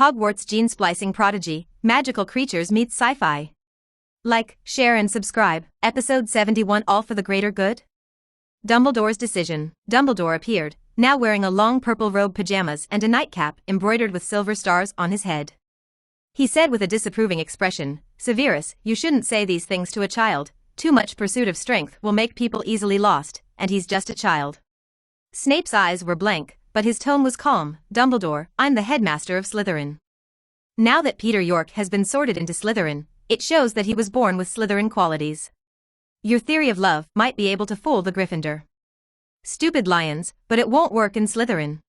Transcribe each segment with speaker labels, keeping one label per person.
Speaker 1: Hogwarts Gene-Splicing Prodigy, Magical Creatures Meets Sci-Fi. Like, share and subscribe. Episode 71 All for the Greater Good? Dumbledore's Decision. Dumbledore appeared, now wearing a long purple robe, pajamas and a nightcap embroidered with silver stars on his head. He said with a disapproving expression, "Severus, you shouldn't say these things to a child. Too much pursuit of strength will make people easily lost, and he's just a child." Snape's eyes were blank, but his tone was calm. "Dumbledore, I'm the headmaster of Slytherin. Now that Peter York has been sorted into Slytherin, it shows that he was born with Slytherin qualities. Your theory of love might be able to fool the Gryffindor. Stupid lions, but it won't work in Slytherin."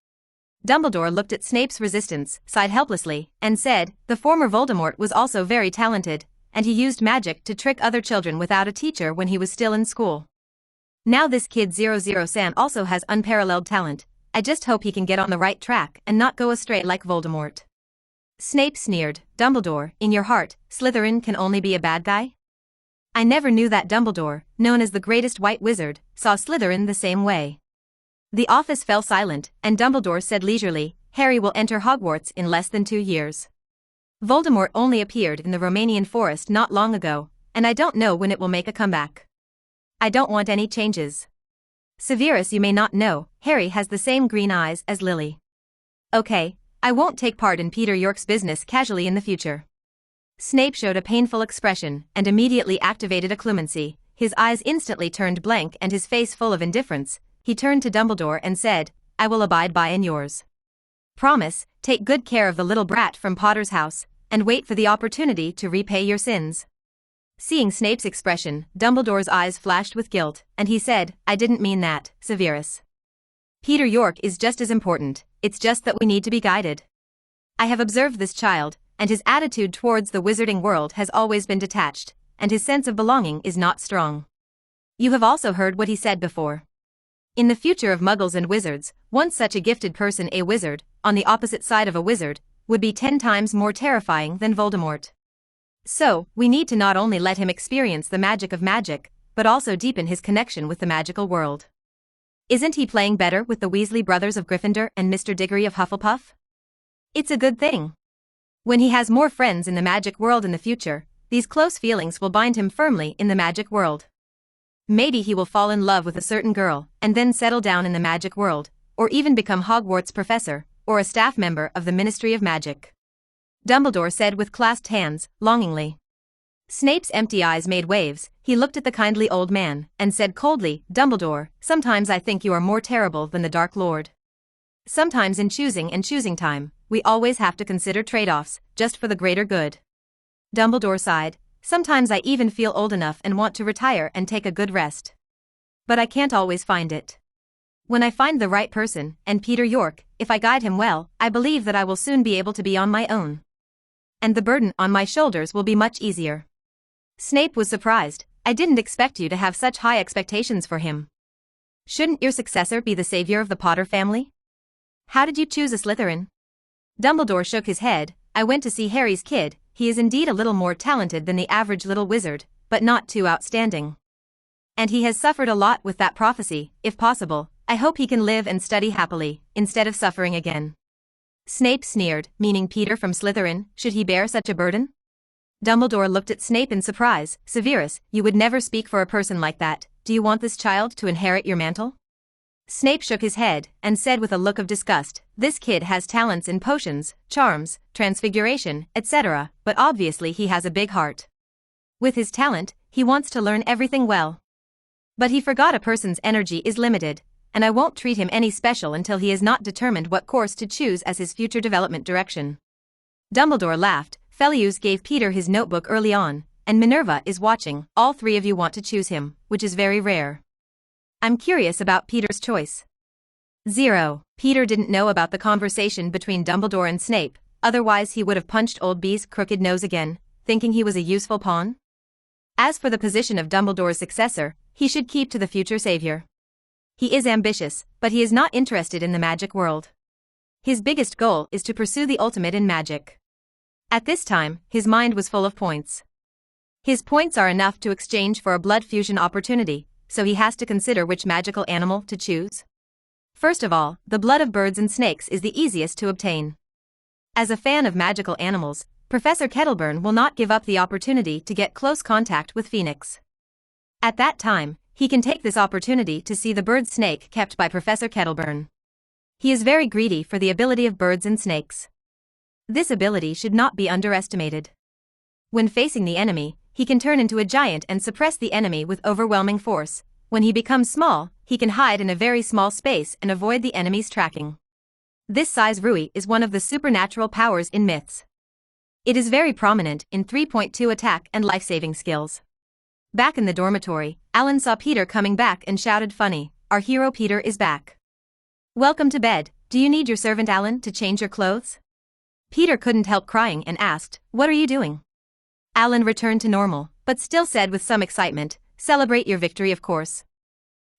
Speaker 1: Dumbledore looked at Snape's resistance, sighed helplessly, and said, "The former Voldemort was also very talented, and he used magic to trick other children without a teacher when he was still in school. Now this kid 00 Sam also has unparalleled talent. I just hope he can get on the right track and not go astray like Voldemort." Snape sneered, "Dumbledore, in your heart, Slytherin can only be a bad guy? I never knew that." Dumbledore, known as the greatest white wizard, saw Slytherin the same way. The office fell silent, and Dumbledore said leisurely, "Harry will enter Hogwarts in less than 2 years. Voldemort only appeared in the Romanian forest not long ago, and I don't know when it will make a comeback. I don't want any changes. Severus, you may not know, Harry has the same green eyes as Lily. Okay, I won't take part in Peter York's business casually in the future." Snape showed a painful expression and immediately activated a clemency. His eyes instantly turned blank and his face full of indifference. He turned to Dumbledore and said, "I will abide by and yours. Promise, take good care of the little brat from Potter's house, and wait for the opportunity to repay your sins." Seeing Snape's expression, Dumbledore's eyes flashed with guilt, and he said, "I didn't mean that, Severus. Peter York is just as important, it's just that we need to be guided. I have observed this child, and his attitude towards the wizarding world has always been detached, and his sense of belonging is not strong. You have also heard what he said before. In the future of muggles and wizards, once such a gifted person, a wizard, on the opposite side of a wizard, would be 10 times more terrifying than Voldemort. So, we need to not only let him experience the magic of magic, but also deepen his connection with the magical world. Isn't he playing better with the Weasley brothers of Gryffindor and Mr. Diggory of Hufflepuff? It's a good thing. When he has more friends in the magic world in the future, these close feelings will bind him firmly in the magic world. Maybe he will fall in love with a certain girl, and then settle down in the magic world, or even become Hogwarts professor, or a staff member of the Ministry of Magic." Dumbledore said with clasped hands, longingly. Snape's empty eyes made waves. He looked at the kindly old man, and said coldly, "Dumbledore, sometimes I think you are more terrible than the Dark Lord. Sometimes in choosing time, we always have to consider trade-offs, just for the greater good." Dumbledore sighed, "Sometimes I even feel old enough and want to retire and take a good rest. But I can't always find it. When I find the right person, and Peter York, if I guide him well, I believe that I will soon be able to be on my own. And the burden on my shoulders will be much easier." Snape was surprised. "I didn't expect you to have such high expectations for him. Shouldn't your successor be the savior of the Potter family? How did you choose a Slytherin?" Dumbledore shook his head. "I went to see Harry's kid. He is indeed a little more talented than the average little wizard, but not too outstanding. And he has suffered a lot with that prophecy. If possible, I hope he can live and study happily, instead of suffering again." Snape sneered, "Meaning Peter from Slytherin, should he bear such a burden?" Dumbledore looked at Snape in surprise. "Severus, you would never speak for a person like that. Do you want this child to inherit your mantle?" Snape shook his head, and said with a look of disgust, "This kid has talents in potions, charms, transfiguration, etc., but obviously he has a big heart. With his talent, he wants to learn everything well. But he forgot a person's energy is limited, and I won't treat him any special until he is not determined what course to choose as his future development direction." Dumbledore laughed. "Felius gave Peter his notebook early on, and Minerva is watching. All 3 of you want to choose him, which is very rare. I'm curious about Peter's choice." 0. Peter didn't know about the conversation between Dumbledore and Snape, otherwise he would have punched old B's crooked nose again, thinking he was a useful pawn. As for the position of Dumbledore's successor, he should keep to the future savior. He is ambitious, but he is not interested in the magic world. His biggest goal is to pursue the ultimate in magic. At this time, his mind was full of points. His points are enough to exchange for a blood fusion opportunity, so he has to consider which magical animal to choose. First of all, the blood of birds and snakes is the easiest to obtain. As a fan of magical animals, Professor Kettleburn will not give up the opportunity to get close contact with Phoenix. At that time, he can take this opportunity to see the bird snake kept by Professor Kettleburn. He is very greedy for the ability of birds and snakes. This ability should not be underestimated. When facing the enemy, he can turn into a giant and suppress the enemy with overwhelming force. When he becomes small, he can hide in a very small space and avoid the enemy's tracking. This size Rui is one of the supernatural powers in myths. It is very prominent in 3.2 attack and life-saving skills. Back in the dormitory, Alan saw Peter coming back and shouted, "Funny, our hero Peter is back. Welcome to bed. Do you need your servant Alan to change your clothes?" Peter couldn't help crying and asked, "What are you doing?" Alan returned to normal, but still said with some excitement, "Celebrate your victory, of course.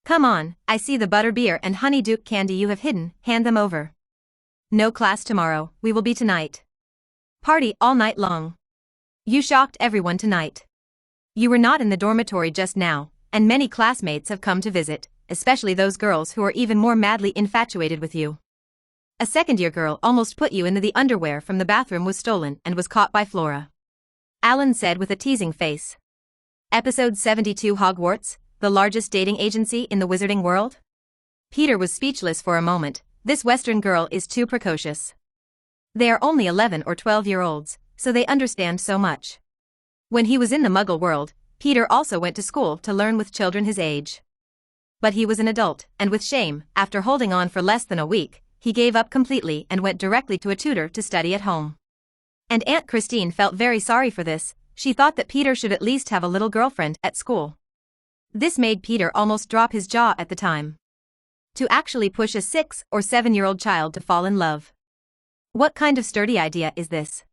Speaker 1: Come on, I see the butterbeer and honeydew candy you have hidden, hand them over. No class tomorrow, we will be tonight. Party all night long. You shocked everyone tonight. You were not in the dormitory just now, and many classmates have come to visit, especially those girls who are even more madly infatuated with you. A second-year girl almost put you into the underwear from the bathroom was stolen and was caught by Flora," Alan said with a teasing face. Episode 72 Hogwarts, the largest dating agency in the wizarding world? Peter was speechless for a moment. This Western girl is too precocious. They are only 11 or 12-year-olds, so they understand so much. When he was in the Muggle world, Peter also went to school to learn with children his age. But he was an adult, and with shame, after holding on for less than a week, he gave up completely and went directly to a tutor to study at home. And Aunt Christine felt very sorry for this. She thought that Peter should at least have a little girlfriend at school. This made Peter almost drop his jaw at the time. To actually push a 6 or 7-year-old child to fall in love. What kind of sturdy idea is this?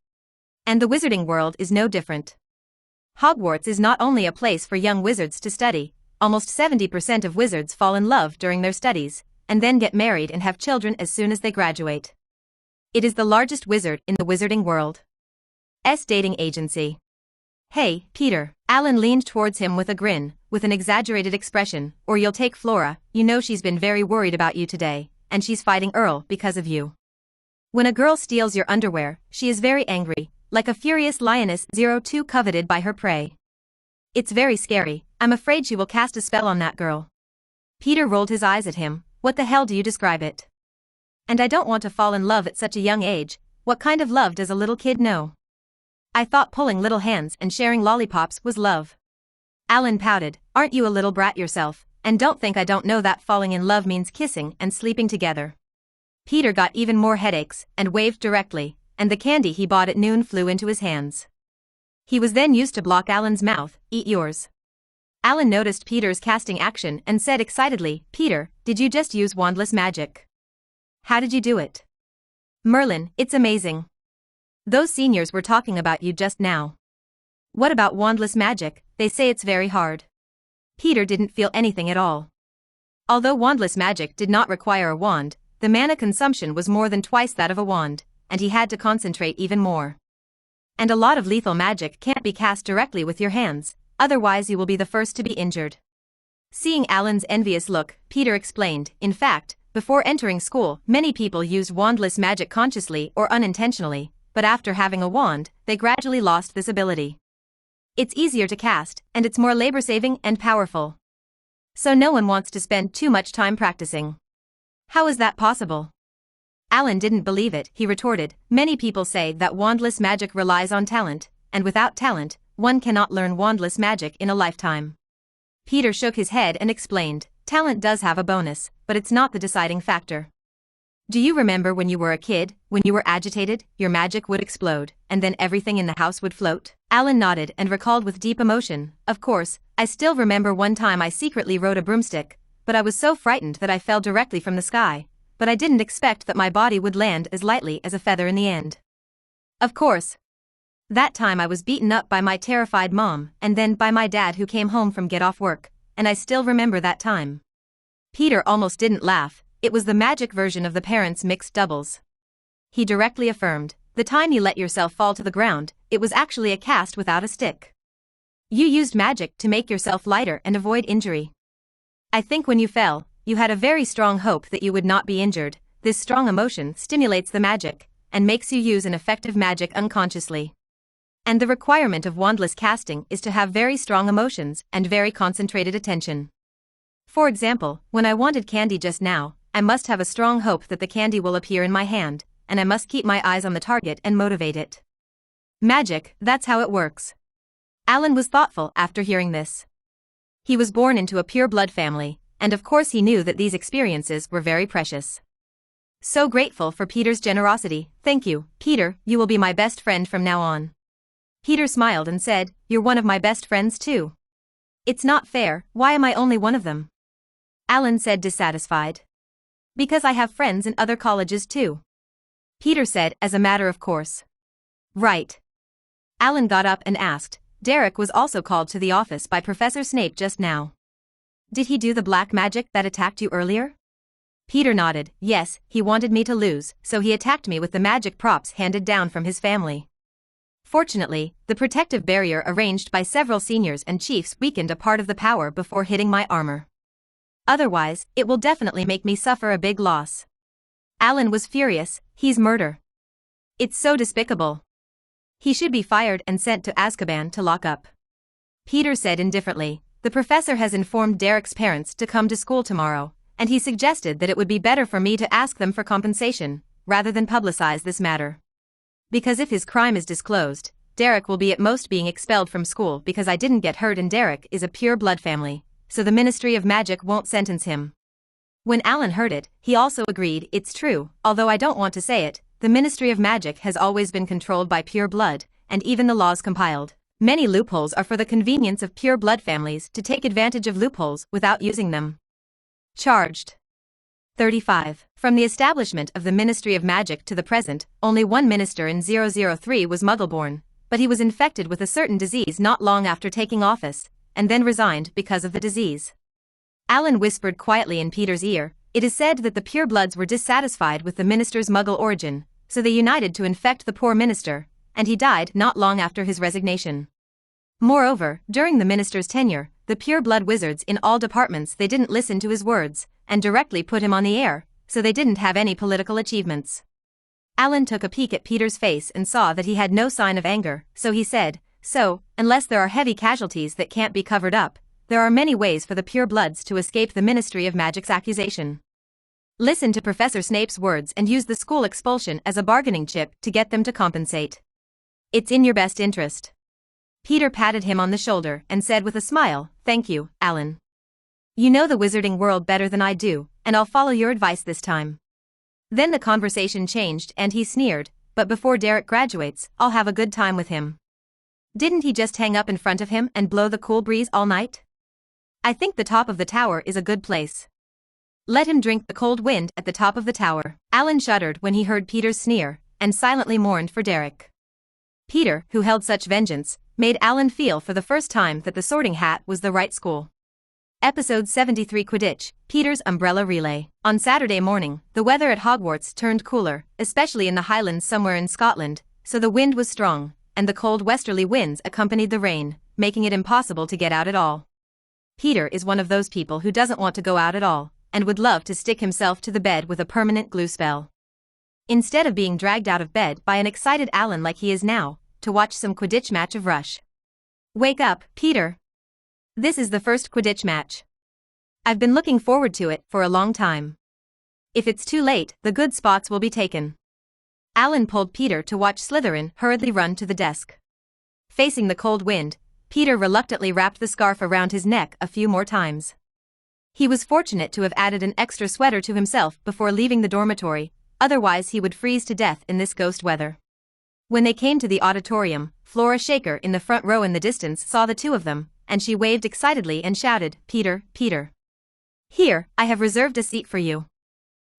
Speaker 1: And the wizarding world is no different. Hogwarts is not only a place for young wizards to study, almost 70% of wizards fall in love during their studies, and then get married and have children as soon as they graduate. It is the largest wizard in the wizarding world. Dating agency. "Hey, Peter," Alan leaned towards him with a grin, with an exaggerated expression, "or you'll take Flora, you know she's been very worried about you today, and she's fighting Earl because of you. When a girl steals your underwear, she is very angry, like a furious lioness 02 coveted by her prey. It's very scary, I'm afraid she will cast a spell on that girl." Peter rolled his eyes at him, "What the hell do you describe it? And I don't want to fall in love at such a young age, what kind of love does a little kid know? I thought pulling little hands and sharing lollipops was love." Alan pouted, "Aren't you a little brat yourself, and don't think I don't know that falling in love means kissing and sleeping together." Peter got even more headaches and waved directly, and the candy he bought at noon flew into his hands. He was then used to block Alan's mouth, "Eat yours." Alan noticed Peter's casting action and said excitedly, "Peter, did you just use wandless magic? How did you do it?" "Merlin, it's amazing. Those seniors were talking about you just now. What about wandless magic? They say it's very hard." Peter didn't feel anything at all. Although wandless magic did not require a wand, the mana consumption was more than twice that of a wand, and he had to concentrate even more. And a lot of lethal magic can't be cast directly with your hands, otherwise you will be the first to be injured. Seeing Alan's envious look, Peter explained, "In fact, before entering school, many people used wandless magic consciously or unintentionally, but after having a wand, they gradually lost this ability. It's easier to cast, and it's more labor-saving and powerful. So no one wants to spend too much time practicing." "How is that possible?" Alan didn't believe it. He retorted, "Many people say that wandless magic relies on talent, and without talent, one cannot learn wandless magic in a lifetime." Peter shook his head and explained, "Talent does have a bonus, but it's not the deciding factor. Do you remember when you were a kid, when you were agitated, your magic would explode, and then everything in the house would float?" Alan nodded and recalled with deep emotion, "Of course, I still remember one time I secretly rode a broomstick, but I was so frightened that I fell directly from the sky, but I didn't expect that my body would land as lightly as a feather in the end. Of course. That time I was beaten up by my terrified mom, and then by my dad who came home from get off work, and I still remember that time." Peter almost didn't laugh. It was the magic version of the parents' mixed doubles. He directly affirmed, "The time you let yourself fall to the ground, it was actually a cast without a stick. You used magic to make yourself lighter and avoid injury. I think when you fell, you had a very strong hope that you would not be injured. This strong emotion stimulates the magic, and makes you use an effective magic unconsciously. And the requirement of wandless casting is to have very strong emotions and very concentrated attention. For example, when I wanted candy just now, I must have a strong hope that the candy will appear in my hand, and I must keep my eyes on the target and motivate it. Magic, that's how it works. Alan was thoughtful after hearing this. He was born into a pure blood family, and of course he knew that these experiences were very precious. So grateful for Peter's generosity. Thank you, Peter, you will be my best friend from now on. Peter smiled and said, you're one of my best friends too. It's not fair, why am I only one of them? Alan said dissatisfied. Because I have friends in other colleges too. Peter said as a matter of course. Right. Alan got up and asked, Derek was also called to the office by Professor Snape just now. Did he do the black magic that attacked you earlier? Peter nodded, yes, he wanted me to lose, so he attacked me with the magic props handed down from his family. Fortunately, the protective barrier arranged by several seniors and chiefs weakened a part of the power before hitting my armor. Otherwise, it will definitely make me suffer a big loss. Alan was furious, he's murder. It's so despicable. He should be fired and sent to Azkaban to lock up. Peter said indifferently, the professor has informed Derek's parents to come to school tomorrow, and he suggested that it would be better for me to ask them for compensation, rather than publicize this matter. Because if his crime is disclosed, Derek will be at most being expelled from school because I didn't get hurt and Derek is a pure blood family, so the Ministry of Magic won't sentence him. When Alan heard it, he also agreed it's true, although I don't want to say it, the Ministry of Magic has always been controlled by pure blood, and even the laws compiled. Many loopholes are for the convenience of pure blood families to take advantage of loopholes without using them. Charged. 35. From the establishment of the Ministry of Magic to the present, only one minister in 003 was Muggle-born, but he was infected with a certain disease not long after taking office, and then resigned because of the disease. Alan whispered quietly in Peter's ear, it is said that the purebloods were dissatisfied with the minister's Muggle origin, so they united to infect the poor minister, and he died not long after his resignation. Moreover, during the minister's tenure, the pure-blood wizards in all departments they didn't listen to his words, and directly put him on the air, so they didn't have any political achievements. Alan took a peek at Peter's face and saw that he had no sign of anger, so he said, so, unless there are heavy casualties that can't be covered up, there are many ways for the pure-bloods to escape the Ministry of Magic's accusation. Listen to Professor Snape's words and use the school expulsion as a bargaining chip to get them to compensate. It's in your best interest. Peter patted him on the shoulder and said with a smile, thank you, Alan. You know the wizarding world better than I do, and I'll follow your advice this time. Then the conversation changed and he sneered, but before Derek graduates, I'll have a good time with him. Didn't he just hang up in front of him and blow the cool breeze all night? I think the top of the tower is a good place. Let him drink the cold wind at the top of the tower. Alan shuddered when he heard Peter's sneer, and silently mourned for Derek. Peter, who held such vengeance, made Alan feel for the first time that the Sorting Hat was the right school. Episode 73 Quidditch, Peter's Umbrella Relay. On Saturday morning, the weather at Hogwarts turned cooler, especially in the Highlands somewhere in Scotland, so the wind was strong, and the cold westerly winds accompanied the rain, making it impossible to get out at all. Peter is one of those people who doesn't want to go out at all, and would love to stick himself to the bed with a permanent glue spell. Instead of being dragged out of bed by an excited Alan like he is now, to watch some Quidditch match of Rush. Wake up, Peter. This is the first Quidditch match. I've been looking forward to it for a long time. If it's too late, the good spots will be taken. Alan pulled Peter to watch Slytherin hurriedly run to the desk. Facing the cold wind, Peter reluctantly wrapped the scarf around his neck a few more times. He was fortunate to have added an extra sweater to himself before leaving the dormitory, otherwise he would freeze to death in this ghost weather. When they came to the auditorium, Flora Shaker in the front row in the distance saw the two of them, and she waved excitedly and shouted, Peter, Peter. Here, I have reserved a seat for you.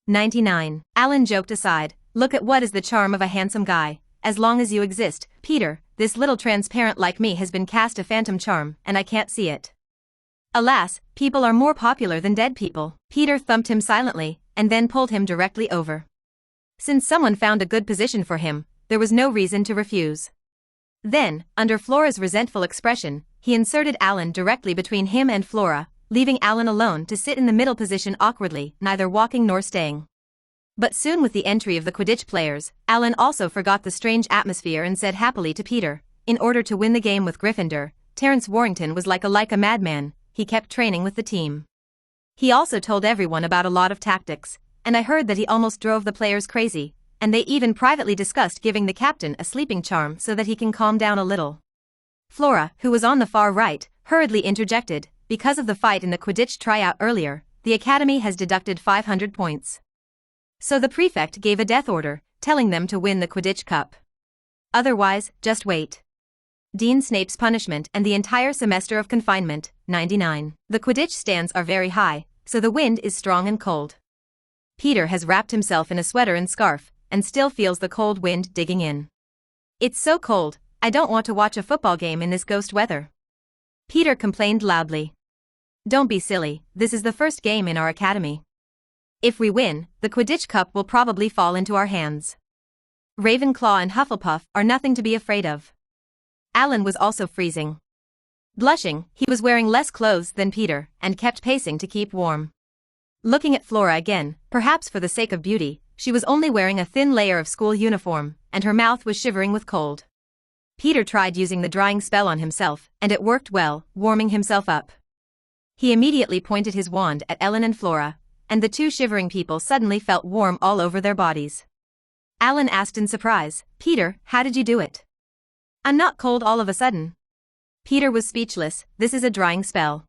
Speaker 1: 99. Alan joked aside, look at what is the charm of a handsome guy, as long as you exist, Peter, this little transparent like me has been cast a phantom charm, and I can't see it. Alas, people are more popular than dead people. Peter thumped him silently, and then pulled him directly over. Since someone found a good position for him, there was no reason to refuse. Then, under Flora's resentful expression, he inserted Alan directly between him and Flora, leaving Alan alone to sit in the middle position awkwardly, neither walking nor staying. But soon with the entry of the Quidditch players, Alan also forgot the strange atmosphere and said happily to Peter, in order to win the game with Gryffindor, Terence Warrington was like a madman, he kept training with the team. He also told everyone about a lot of tactics, and I heard that he almost drove the players crazy, and they even privately discussed giving the captain a sleeping charm so that he can calm down a little. Flora, who was on the far right, hurriedly interjected, because of the fight in the Quidditch tryout earlier, the Academy has deducted 500 points. So the prefect gave a death order, telling them to win the Quidditch Cup. Otherwise, just wait. Dean Snape's punishment and the entire semester of confinement, 99. The Quidditch stands are very high, so the wind is strong and cold. Peter has wrapped himself in a sweater and scarf, and still feels the cold wind digging in. It's so cold, I don't want to watch a football game in this ghost weather. Peter complained loudly. Don't be silly, this is the first game in our academy. If we win, the Quidditch Cup will probably fall into our hands. Ravenclaw and Hufflepuff are nothing to be afraid of. Alan was also freezing. Blushing, he was wearing less clothes than Peter, and kept pacing to keep warm. Looking at Flora again, perhaps for the sake of beauty, she was only wearing a thin layer of school uniform, and her mouth was shivering with cold. Peter tried using the drying spell on himself, and it worked well, warming himself up. He immediately pointed his wand at Ellen and Flora, and the two shivering people suddenly felt warm all over their bodies. Alan asked in surprise, Peter, how did you do it? I'm not cold all of a sudden. Peter was speechless, this is a drying spell.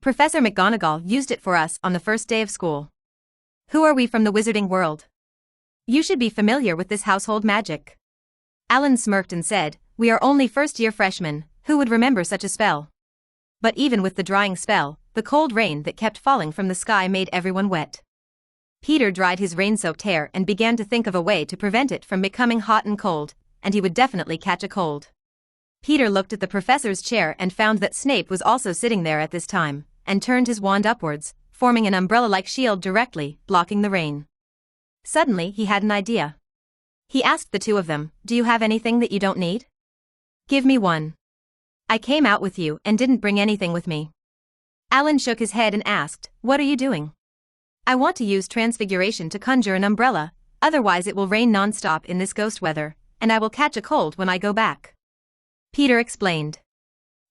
Speaker 1: Professor McGonagall used it for us on the first day of school. Who are we from the wizarding world? You should be familiar with this household magic. Alan smirked and said, we are only first-year freshmen, who would remember such a spell? But even with the drying spell, the cold rain that kept falling from the sky made everyone wet. Peter dried his rain-soaked hair and began to think of a way to prevent it from becoming hot and cold, and he would definitely catch a cold. Peter looked at the professor's chair and found that Snape was also sitting there at this time, and turned his wand upwards, forming an umbrella-like shield directly, blocking the rain. Suddenly he had an idea. He asked the two of them, do you have anything that you don't need? Give me one. I came out with you and didn't bring anything with me. Alan shook his head and asked, what are you doing? I want to use transfiguration to conjure an umbrella, otherwise it will rain non-stop in this ghost weather, and I will catch a cold when I go back. Peter explained.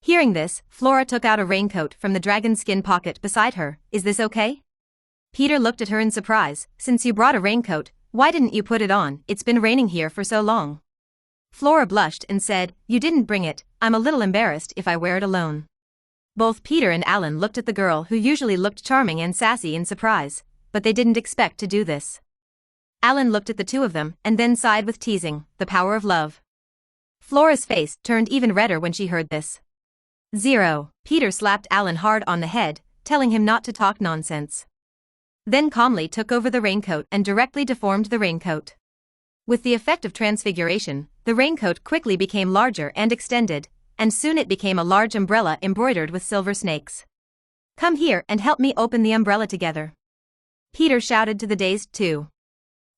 Speaker 1: Hearing this, Flora took out a raincoat from the dragon skin pocket beside her. Is this okay? Peter looked at her in surprise. Since you brought a raincoat, why didn't you put it on? It's been raining here for so long. Flora blushed and said, you didn't bring it, I'm a little embarrassed if I wear it alone. Both Peter and Alan looked at the girl who usually looked charming and sassy in surprise, but they didn't expect to do this. Alan looked at the two of them and then sighed with teasing, the power of love. Flora's face turned even redder when she heard this. 0. Peter slapped Alan hard on the head, telling him not to talk nonsense. Then calmly took over the raincoat and directly deformed the raincoat. With the effect of transfiguration, the raincoat quickly became larger and extended, and soon it became a large umbrella embroidered with silver snakes. Come here and help me open the umbrella together. Peter shouted to the dazed two.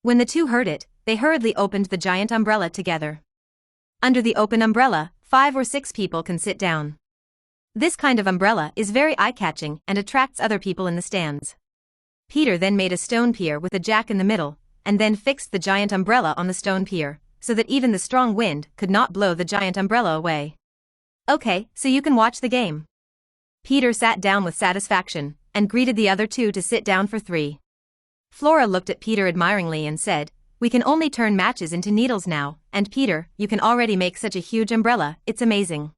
Speaker 1: When the two heard it, they hurriedly opened the giant umbrella together. Under the open umbrella, 5 or 6 people can sit down. This kind of umbrella is very eye-catching and attracts other people in the stands. Peter then made a stone pier with a jack in the middle, and then fixed the giant umbrella on the stone pier, so that even the strong wind could not blow the giant umbrella away. Okay, so you can watch the game. Peter sat down with satisfaction, and greeted the other two to sit down for 3. Flora looked at Peter admiringly and said, we can only turn matches into needles now, and Peter, you can already make such a huge umbrella, it's amazing.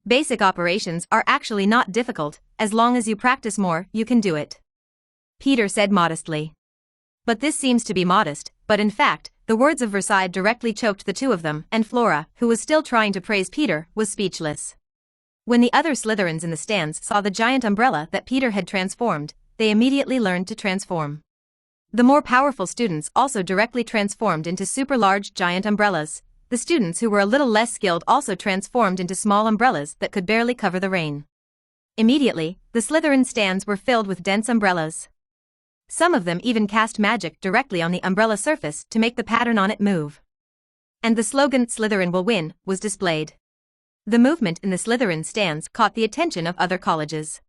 Speaker 1: Basic operations are actually not difficult, as long as you practice more, you can do it. Peter said modestly. But this seems to be modest, but in fact, the words of Versailles directly choked the two of them, and Flora, who was still trying to praise Peter, was speechless. When the other Slytherins in the stands saw the giant umbrella that Peter had transformed, they immediately learned to transform. The more powerful students also directly transformed into super large giant umbrellas. The students who were a little less skilled also transformed into small umbrellas that could barely cover the rain. Immediately, the Slytherin stands were filled with dense umbrellas. Some of them even cast magic directly on the umbrella surface to make the pattern on it move. And the slogan Slytherin will win was displayed. The movement in the Slytherin stands caught the attention of other colleges.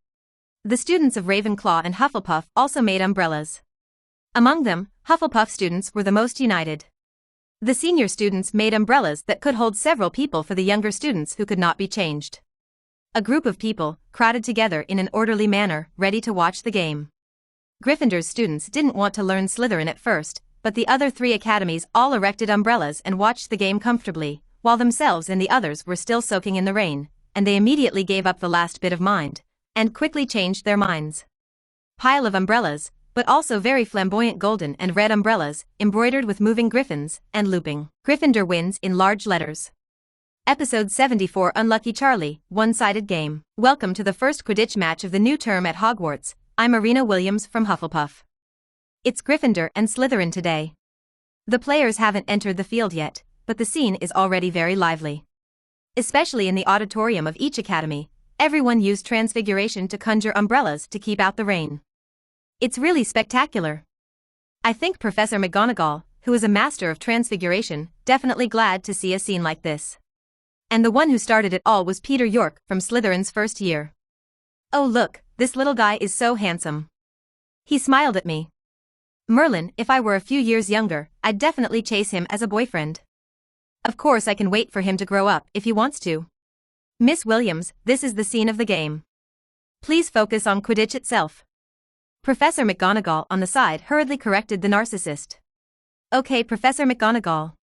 Speaker 1: The students of Ravenclaw and Hufflepuff also made umbrellas. Among them, Hufflepuff students were the most united. The senior students made umbrellas that could hold several people for the younger students who could not be changed. A group of people crowded together in an orderly manner, ready to watch the game. Gryffindor's students didn't want to learn Slytherin at first, but the other three academies all erected umbrellas and watched the game comfortably, while themselves and the others were still soaking in the rain, and they immediately gave up the last bit of mind, and quickly changed their minds. Pile of umbrellas, but also very flamboyant golden and red umbrellas, embroidered with moving griffins, and looping. Gryffindor wins in large letters. Episode 74 Unlucky Charlie, One-Sided Game. Welcome to the first Quidditch match of the new term at Hogwarts. I'm Arena Williams from Hufflepuff. It's Gryffindor and Slytherin today. The players haven't entered the field yet, but the scene is already very lively. Especially in the auditorium of each academy, everyone used transfiguration to conjure umbrellas to keep out the rain. It's really spectacular. I think Professor McGonagall, who is a master of transfiguration, definitely glad to see a scene like this. And the one who started it all was Peter York from Slytherin's first year. Oh look, this little guy is so handsome. He smiled at me. Merlin, if I were a few years younger, I'd definitely chase him as a boyfriend. Of course I can wait for him to grow up if he wants to. Miss Williams, this is the scene of the game. Please focus on Quidditch itself. Professor McGonagall on the side hurriedly corrected the narcissist. Okay, Professor McGonagall.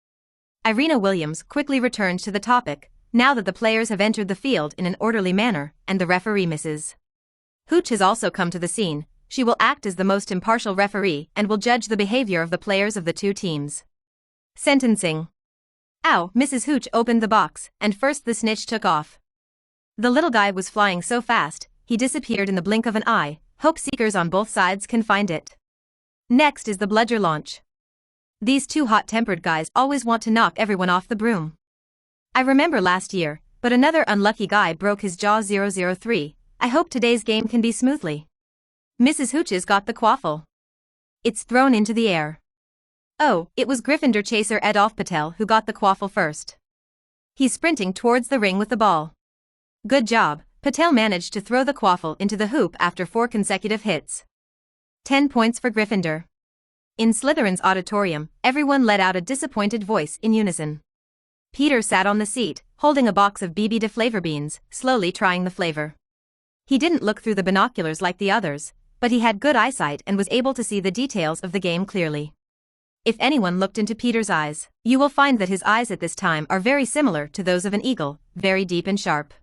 Speaker 1: Irina Williams quickly returned to the topic, now that the players have entered the field in an orderly manner, and the referee Mrs. Hooch has also come to the scene. She will act as the most impartial referee and will judge the behavior of the players of the two teams. Sentencing. Ow, Mrs. Hooch opened the box, and first the snitch took off. The little guy was flying so fast, he disappeared in the blink of an eye. Hope seekers on both sides can find it. Next is the bludger launch. These two hot-tempered guys always want to knock everyone off the broom. I remember last year, but another unlucky guy broke his jaw 003. I hope today's game can be smoothly. Mrs. Hooch's got the quaffle. It's thrown into the air. Oh, it was Gryffindor chaser Adolf Patel who got the quaffle first. He's sprinting towards the ring with the ball. Good job. Patel managed to throw the quaffle into the hoop after 4 consecutive hits. 10 points for Gryffindor. In Slytherin's auditorium, everyone let out a disappointed voice in unison. Peter sat on the seat, holding a box of BB de flavor beans, slowly trying the flavor. He didn't look through the binoculars like the others, but he had good eyesight and was able to see the details of the game clearly. If anyone looked into Peter's eyes, you will find that his eyes at this time are very similar to those of an eagle, very deep and sharp.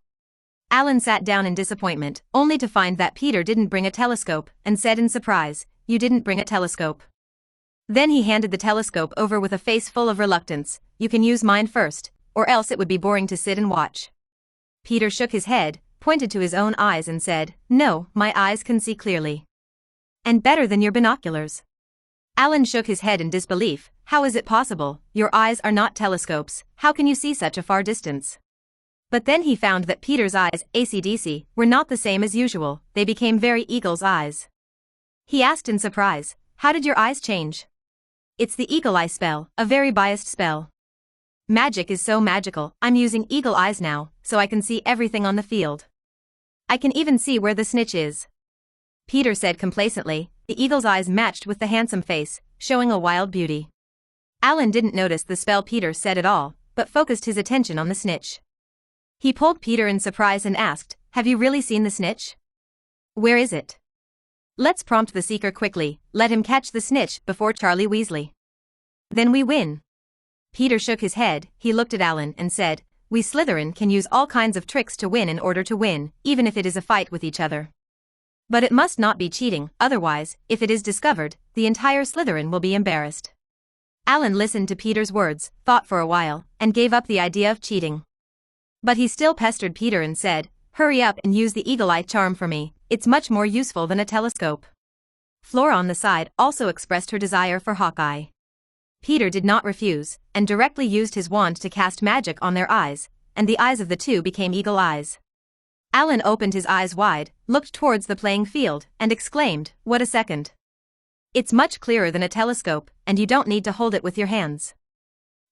Speaker 1: Alan sat down in disappointment, only to find that Peter didn't bring a telescope, and said in surprise, "You didn't bring a telescope." Then he handed the telescope over with a face full of reluctance. "You can use mine first, or else it would be boring to sit and watch." Peter shook his head, pointed to his own eyes and said, "No, my eyes can see clearly. And better than your binoculars." Alan shook his head in disbelief. "How is it possible? Your eyes are not telescopes, how can you see such a far distance?" But then he found that Peter's eyes, AC/DC, were not the same as usual, they became very eagle's eyes. He asked in surprise, "How did your eyes change?" "It's the eagle eye spell, a very biased spell. Magic is so magical, I'm using eagle eyes now, so I can see everything on the field. I can even see where the snitch is." Peter said complacently. The eagle's eyes matched with the handsome face, showing a wild beauty. Alan didn't notice the spell Peter said at all, but focused his attention on the snitch. He pulled Peter in surprise and asked, "Have you really seen the snitch? Where is it? Let's prompt the seeker quickly, let him catch the snitch before Charlie Weasley. Then we win." Peter shook his head, he looked at Alan and said, "We Slytherin can use all kinds of tricks to win in order to win, even if it is a fight with each other. But it must not be cheating, otherwise, if it is discovered, the entire Slytherin will be embarrassed." Alan listened to Peter's words, thought for a while, and gave up the idea of cheating. But he still pestered Peter and said, "Hurry up and use the eagle eye charm for me, it's much more useful than a telescope." Flora on the side also expressed her desire for Hawkeye. Peter did not refuse, and directly used his wand to cast magic on their eyes, and the eyes of the two became eagle eyes. Alan opened his eyes wide, looked towards the playing field, and exclaimed, "What a second! It's much clearer than a telescope, and you don't need to hold it with your hands.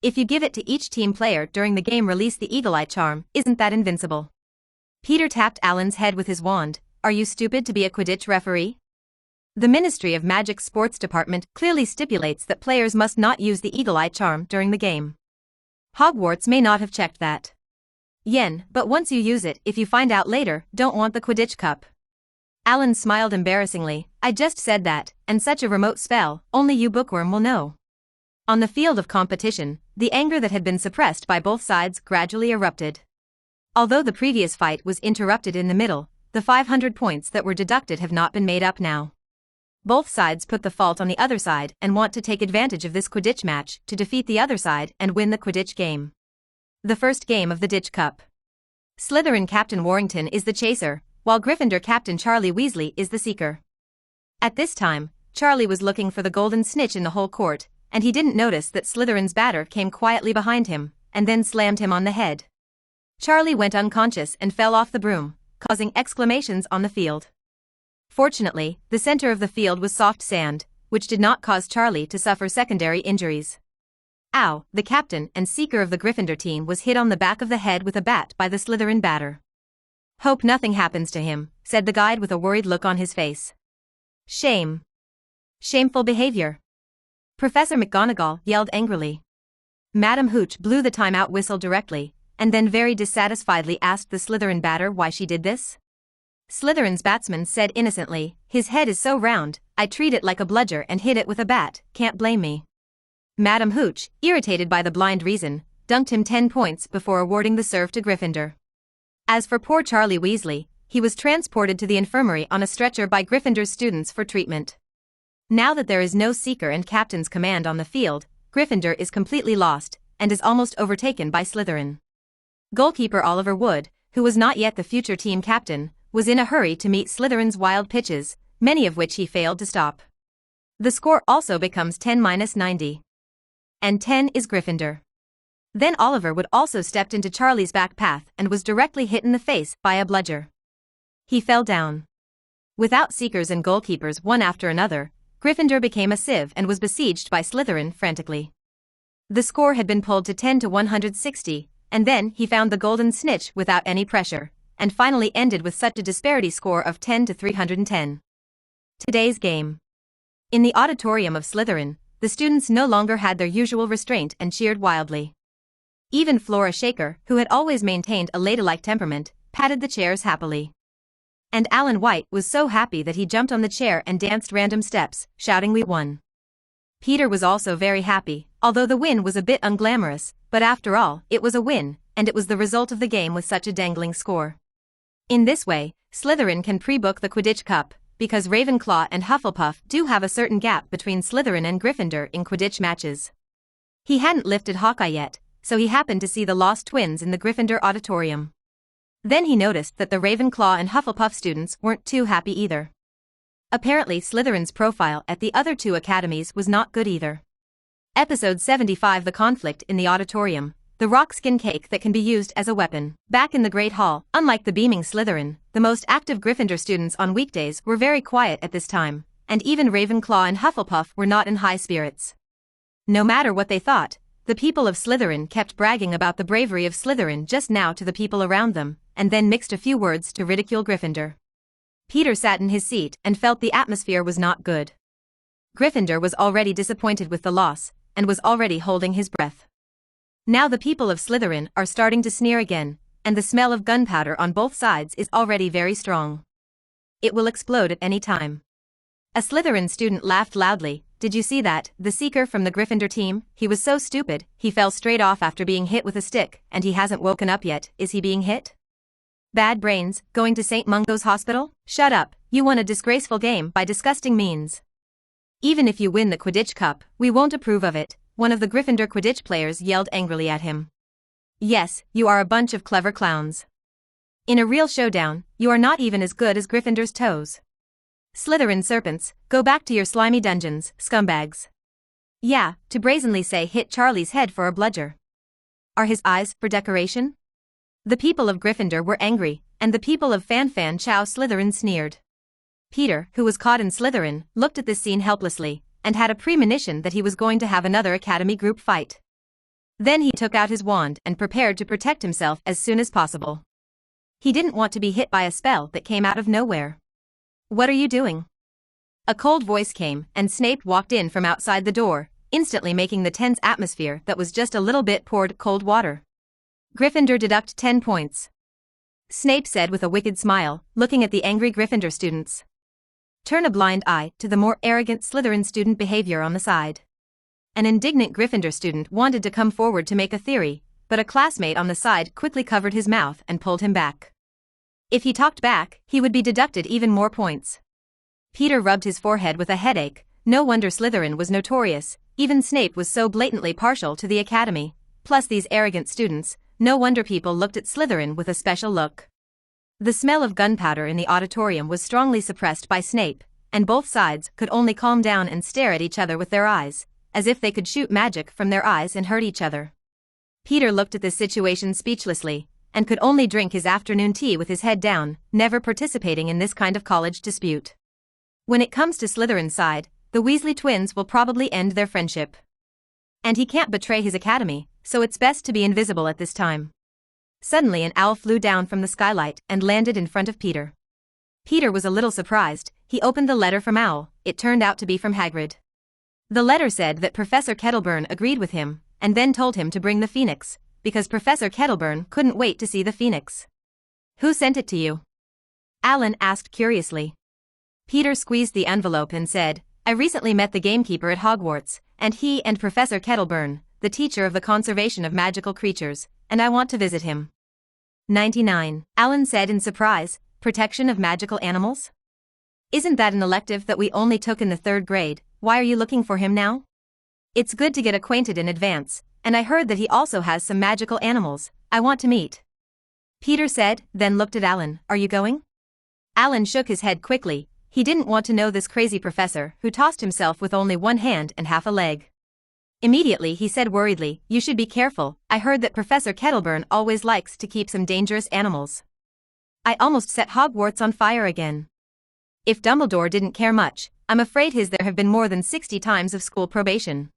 Speaker 1: If you give it to each team player during the game, release the eagle eye charm, isn't that invincible?" Peter tapped Alan's head with his wand. "Are you stupid to be a Quidditch referee? The Ministry of Magic's sports department clearly stipulates that players must not use the Eagle Eye charm during the game. Hogwarts may not have checked that. But once you use it, if you find out later, don't want the Quidditch Cup. Alan smiled embarrassingly. I just said that, and such a remote spell, only you bookworm will know. On the field of competition, the anger that had been suppressed by both sides gradually erupted. Although the previous fight was interrupted in the middle, the 500 points that were deducted have not been made up now. Both sides put the fault on the other side and want to take advantage of this Quidditch match to defeat the other side and win the Quidditch game. The first game of the Ditch Cup. Slytherin Captain Warrington is the chaser, while Gryffindor Captain Charlie Weasley is the seeker. At this time, Charlie was looking for the golden snitch in the whole court, and he didn't notice that Slytherin's batter came quietly behind him, and then slammed him on the head. Charlie went unconscious and fell off the broom, causing exclamations on the field. Fortunately, the center of the field was soft sand, which did not cause Charlie to suffer secondary injuries. Ow! The captain and seeker of the Gryffindor team was hit on the back of the head with a bat by the Slytherin batter. Hope nothing happens to him, said the guide with a worried look on his face. Shame. Shameful behavior. Professor McGonagall yelled angrily. Madam Hooch blew the timeout whistle directly, and then very dissatisfiedly asked the Slytherin batter why she did this. Slytherin's batsman said innocently, his head is so round, I treat it like a bludger and hit it with a bat, can't blame me. Madam Hooch, irritated by the blind reason, dunked him 10 points before awarding the serve to Gryffindor. As for poor Charlie Weasley, he was transported to the infirmary on a stretcher by Gryffindor's students for treatment. Now that there is no seeker and captain's command on the field, Gryffindor is completely lost, and is almost overtaken by Slytherin. Goalkeeper Oliver Wood, who was not yet the future team captain, was in a hurry to meet Slytherin's wild pitches, many of which he failed to stop. The score also becomes 10-90. And 10 is Gryffindor. Then Oliver Wood also stepped into Charlie's back path and was directly hit in the face by a bludger. He fell down. Without seekers and goalkeepers one after another, Gryffindor became a sieve and was besieged by Slytherin frantically. The score had been pulled to 10-160, and then he found the golden snitch without any pressure, and finally ended with such a disparity score of 10-310. Today's game. In the auditorium of Slytherin, the students no longer had their usual restraint and cheered wildly. Even Flora Shaker, who had always maintained a ladylike temperament, patted the chairs happily. And Alan White was so happy that he jumped on the chair and danced random steps, shouting we won. Peter was also very happy, although the win was a bit unglamorous, but after all, it was a win, and it was the result of the game with such a dangling score. In this way, Slytherin can pre-book the Quidditch Cup, because Ravenclaw and Hufflepuff do have a certain gap between Slytherin and Gryffindor in Quidditch matches. He hadn't lifted Hawkeye yet, so he happened to see the lost twins in the Gryffindor auditorium. Then he noticed that the Ravenclaw and Hufflepuff students weren't too happy either. Apparently Slytherin's profile at the other two academies was not good either. Episode 75 The Conflict in the Auditorium, the rock skin cake that can be used as a weapon. Back in the Great Hall, unlike the beaming Slytherin, the most active Gryffindor students on weekdays were very quiet at this time, and even Ravenclaw and Hufflepuff were not in high spirits. No matter what they thought, the people of Slytherin kept bragging about the bravery of Slytherin just now to the people around them, and then mixed a few words to ridicule Gryffindor. Peter sat in his seat and felt the atmosphere was not good. Gryffindor was already disappointed with the loss, and was already holding his breath. Now the people of Slytherin are starting to sneer again, and the smell of gunpowder on both sides is already very strong. It will explode at any time. A Slytherin student laughed loudly. Did you see that? The seeker from the Gryffindor team, he was so stupid, he fell straight off after being hit with a stick, and he hasn't woken up yet. Is he being hit? Bad brains, going to St. Mungo's Hospital? Shut up, you won a disgraceful game by disgusting means. Even if you win the Quidditch Cup, we won't approve of it, one of the Gryffindor Quidditch players yelled angrily at him. Yes, you are a bunch of clever clowns. In a real showdown, you are not even as good as Gryffindor's toes. Slytherin serpents, go back to your slimy dungeons, scumbags. Yeah, to brazenly say hit Charlie's head for a bludger. Are his eyes for decoration? The people of Gryffindor were angry, and the people of Fan Chow Slytherin sneered. Peter, who was caught in Slytherin, looked at this scene helplessly, and had a premonition that he was going to have another Academy group fight. Then he took out his wand and prepared to protect himself as soon as possible. He didn't want to be hit by a spell that came out of nowhere. What are you doing? A cold voice came, and Snape walked in from outside the door, instantly making the tense atmosphere that was just a little bit poured cold water. Gryffindor deduct 10 points. Snape said with a wicked smile, looking at the angry Gryffindor students. Turn a blind eye to the more arrogant Slytherin student behavior on the side. An indignant Gryffindor student wanted to come forward to make a theory, but a classmate on the side quickly covered his mouth and pulled him back. If he talked back, he would be deducted even more points. Peter rubbed his forehead with a headache. No wonder Slytherin was notorious, even Snape was so blatantly partial to the academy, plus these arrogant students, no wonder people looked at Slytherin with a special look. The smell of gunpowder in the auditorium was strongly suppressed by Snape, and both sides could only calm down and stare at each other with their eyes, as if they could shoot magic from their eyes and hurt each other. Peter looked at this situation speechlessly, and could only drink his afternoon tea with his head down, never participating in this kind of college dispute. When it comes to Slytherin's side, the Weasley twins will probably end their friendship. And he can't betray his academy, so it's best to be invisible at this time. Suddenly an owl flew down from the skylight and landed in front of Peter. Peter was a little surprised. He opened the letter from Owl. It turned out to be from Hagrid. The letter said that Professor Kettleburn agreed with him, and then told him to bring the phoenix, because Professor Kettleburn couldn't wait to see the phoenix. Who sent it to you? Alan asked curiously. Peter squeezed the envelope and said, I recently met the gamekeeper at Hogwarts, and he and Professor Kettleburn, the teacher of the conservation of magical creatures, and I want to visit him. 99. Alan said in surprise, protection of magical animals? Isn't that an elective that we only took in the 3rd grade? Why are you looking for him now? It's good to get acquainted in advance, and I heard that he also has some magical animals I want to meet. Peter said, then looked at Alan. Are you going? Alan shook his head quickly. He didn't want to know this crazy professor who tossed himself with only one hand and half a leg. Immediately he said worriedly, you should be careful. I heard that Professor Kettleburn always likes to keep some dangerous animals. I almost set Hogwarts on fire again. If Dumbledore didn't care much, I'm afraid there have been more than 60 times of school probation.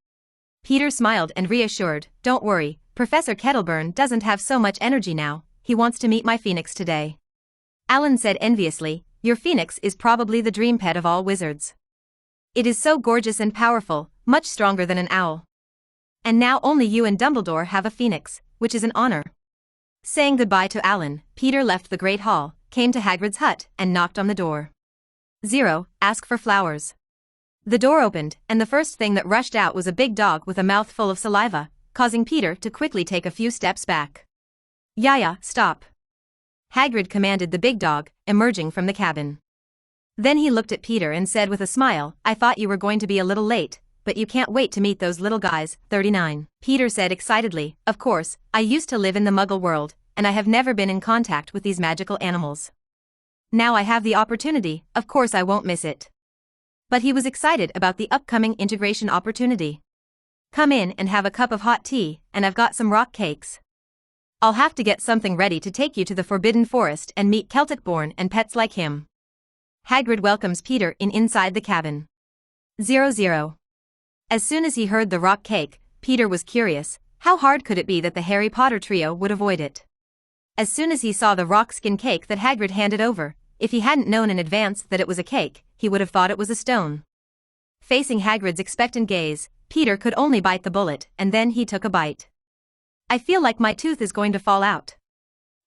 Speaker 1: Peter smiled and reassured, don't worry, Professor Kettleburn doesn't have so much energy now, he wants to meet my phoenix today. Alan said enviously, your phoenix is probably the dream pet of all wizards. It is so gorgeous and powerful, much stronger than an owl. And now only you and Dumbledore have a phoenix, which is an honor. Saying goodbye to Alan, Peter left the Great Hall, came to Hagrid's hut, and knocked on the door. 0. Ask for flowers. The door opened, and the first thing that rushed out was a big dog with a mouth full of saliva, causing Peter to quickly take a few steps back. Yaya, stop. Hagrid commanded the big dog, emerging from the cabin. Then he looked at Peter and said with a smile, I thought you were going to be a little late, but you can't wait to meet those little guys. 39. Peter said excitedly, of course, I used to live in the Muggle world, and I have never been in contact with these magical animals. Now I have the opportunity, of course I won't miss it. But he was excited about the upcoming integration opportunity. Come in and have a cup of hot tea, and I've got some rock cakes. I'll have to get something ready to take you to the Forbidden Forest and meet Celtic-born and pets like him. Hagrid welcomes Peter inside the cabin. 00. As soon as he heard the rock cake, Peter was curious, how hard could it be that the Harry Potter trio would avoid it? As soon as he saw the rock skin cake that Hagrid handed over, if he hadn't known in advance that it was a cake, he would have thought it was a stone. Facing Hagrid's expectant gaze, Peter could only bite the bullet, and then he took a bite. I feel like my tooth is going to fall out.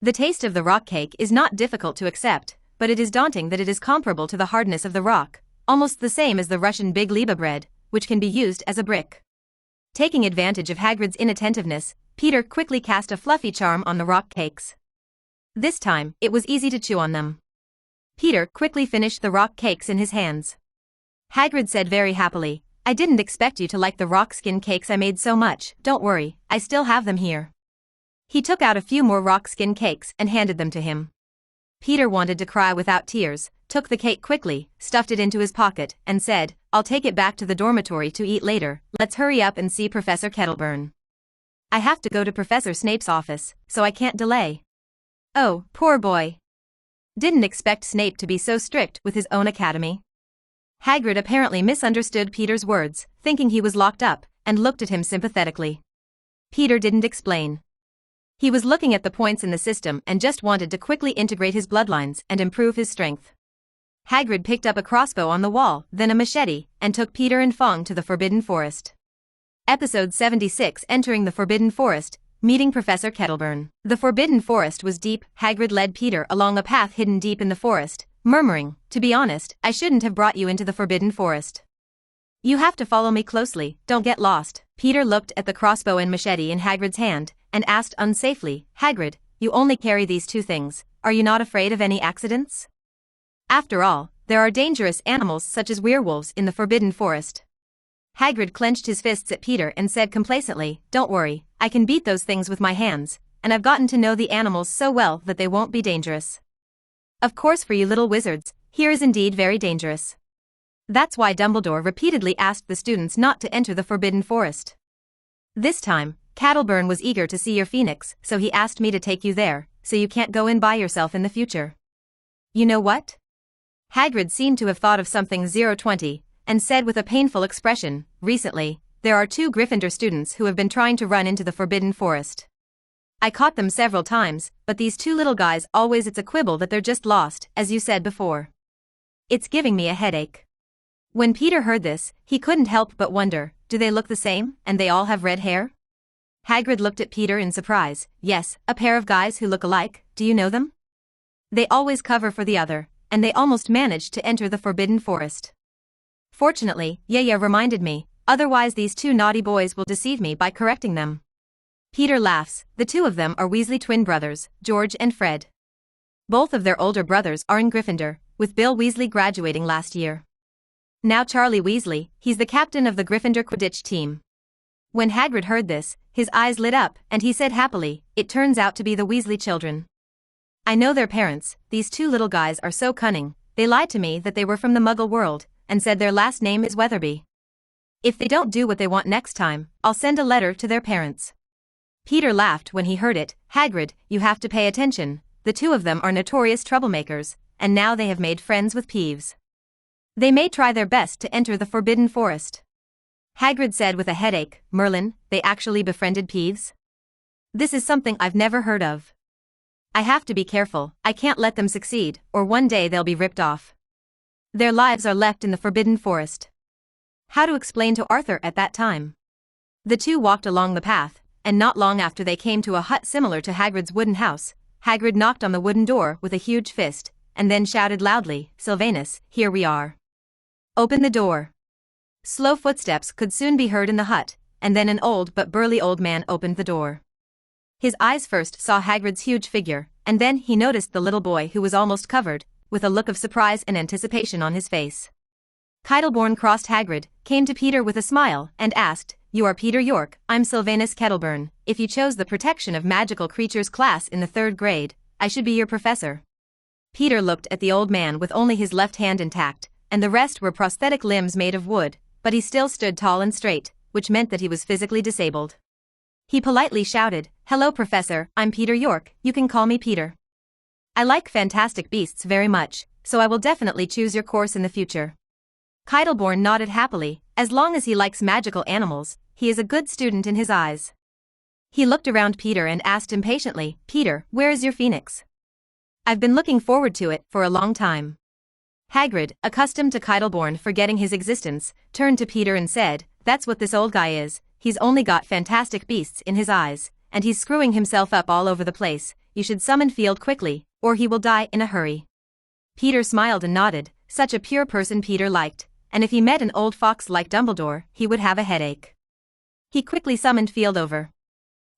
Speaker 1: The taste of the rock cake is not difficult to accept, but it is daunting that it is comparable to the hardness of the rock, almost the same as the Russian Big Liba bread, which can be used as a brick. Taking advantage of Hagrid's inattentiveness, Peter quickly cast a fluffy charm on the rock cakes. This time, it was easy to chew on them. Peter quickly finished the rock cakes in his hands. Hagrid said very happily, I didn't expect you to like the rock skin cakes I made so much. Don't worry, I still have them here. He took out a few more rock skin cakes and handed them to him. Peter wanted to cry without tears, took the cake quickly, stuffed it into his pocket, and said, I'll take it back to the dormitory to eat later. Let's hurry up and see Professor Kettleburn. I have to go to Professor Snape's office, so I can't delay. Oh, poor boy. Didn't expect Snape to be so strict with his own academy. Hagrid apparently misunderstood Peter's words, thinking he was locked up, and looked at him sympathetically. Peter didn't explain. He was looking at the points in the system and just wanted to quickly integrate his bloodlines and improve his strength. Hagrid picked up a crossbow on the wall, then a machete, and took Peter and Fong to the Forbidden Forest. Episode 76 Entering the Forbidden Forest, Meeting Professor Kettleburn. The Forbidden Forest was deep. Hagrid led Peter along a path hidden deep in the forest, murmuring, "To be honest, I shouldn't have brought you into the Forbidden Forest. You have to follow me closely, don't get lost." Peter looked at the crossbow and machete in Hagrid's hand, and asked unsafely, "Hagrid, you only carry these two things, are you not afraid of any accidents? After all, there are dangerous animals such as werewolves in the Forbidden Forest." Hagrid clenched his fists at Peter and said complacently, "Don't worry, I can beat those things with my hands, and I've gotten to know the animals so well that they won't be dangerous. Of course, for you little wizards, here is indeed very dangerous. That's why Dumbledore repeatedly asked the students not to enter the Forbidden Forest. This time, Kettleburn was eager to see your phoenix, so he asked me to take you there, so you can't go in by yourself in the future. You know what?" Hagrid seemed to have thought of something 020, and said with a painful expression, "Recently, there are 2 Gryffindor students who have been trying to run into the Forbidden Forest. I caught them several times, but these 2 little guys always it's a quibble that they're just lost, as you said before. It's giving me a headache." When Peter heard this, he couldn't help but wonder, do they look the same, and they all have red hair? Hagrid looked at Peter in surprise. "Yes, a pair of guys who look alike, do you know them? They always cover for the other, and they almost managed to enter the Forbidden Forest. Fortunately, Yaya reminded me, otherwise these 2 naughty boys will deceive me by correcting them." Peter laughs. The 2 of them are Weasley twin brothers, George and Fred. Both of their older brothers are in Gryffindor, with Bill Weasley graduating last year. Now Charlie Weasley, he's the captain of the Gryffindor Quidditch team. When Hagrid heard this, his eyes lit up, and he said happily, "It turns out to be the Weasley children. I know their parents, these 2 little guys are so cunning, they lied to me that they were from the Muggle world, and said their last name is Weatherby. If they don't do what they want next time, I'll send a letter to their parents." Peter laughed when he heard it. "Hagrid, you have to pay attention, the 2 of them are notorious troublemakers, and now they have made friends with Peeves. They may try their best to enter the Forbidden Forest." Hagrid said with a headache, "Merlin, they actually befriended Peeves? This is something I've never heard of. I have to be careful, I can't let them succeed, or one day they'll be ripped off. Their lives are left in the Forbidden Forest." How to explain to Arthur at that time? The 2 walked along the path, and not long after they came to a hut similar to Hagrid's wooden house. Hagrid knocked on the wooden door with a huge fist, and then shouted loudly, "Sylvanus, here we are. Open the door." Slow footsteps could soon be heard in the hut, and then an old but burly old man opened the door. His eyes first saw Hagrid's huge figure, and then he noticed the little boy who was almost covered, with a look of surprise and anticipation on his face. Kettleburn crossed Hagrid, came to Peter with a smile, and asked, "You are Peter York, I'm Sylvanus Kettleburn. If you chose the Protection of Magical Creatures class in the 3rd grade, I should be your professor." Peter looked at the old man with only his left hand intact, and the rest were prosthetic limbs made of wood, but he still stood tall and straight, which meant that he was physically disabled. He politely shouted, "Hello Professor, I'm Peter York, you can call me Peter. I like fantastic beasts very much, so I will definitely choose your course in the future." Kettleburn nodded happily. As long as he likes magical animals, he is a good student in his eyes. He looked around Peter and asked impatiently, "Peter, where is your phoenix? I've been looking forward to it for a long time." Hagrid, accustomed to Kettleburn forgetting his existence, turned to Peter and said, "That's what this old guy is, he's only got fantastic beasts in his eyes, and he's screwing himself up all over the place. You should summon Field quickly, or he will die in a hurry." Peter smiled and nodded. Such a pure person Peter liked, and if he met an old fox like Dumbledore, he would have a headache. He quickly summoned Field over.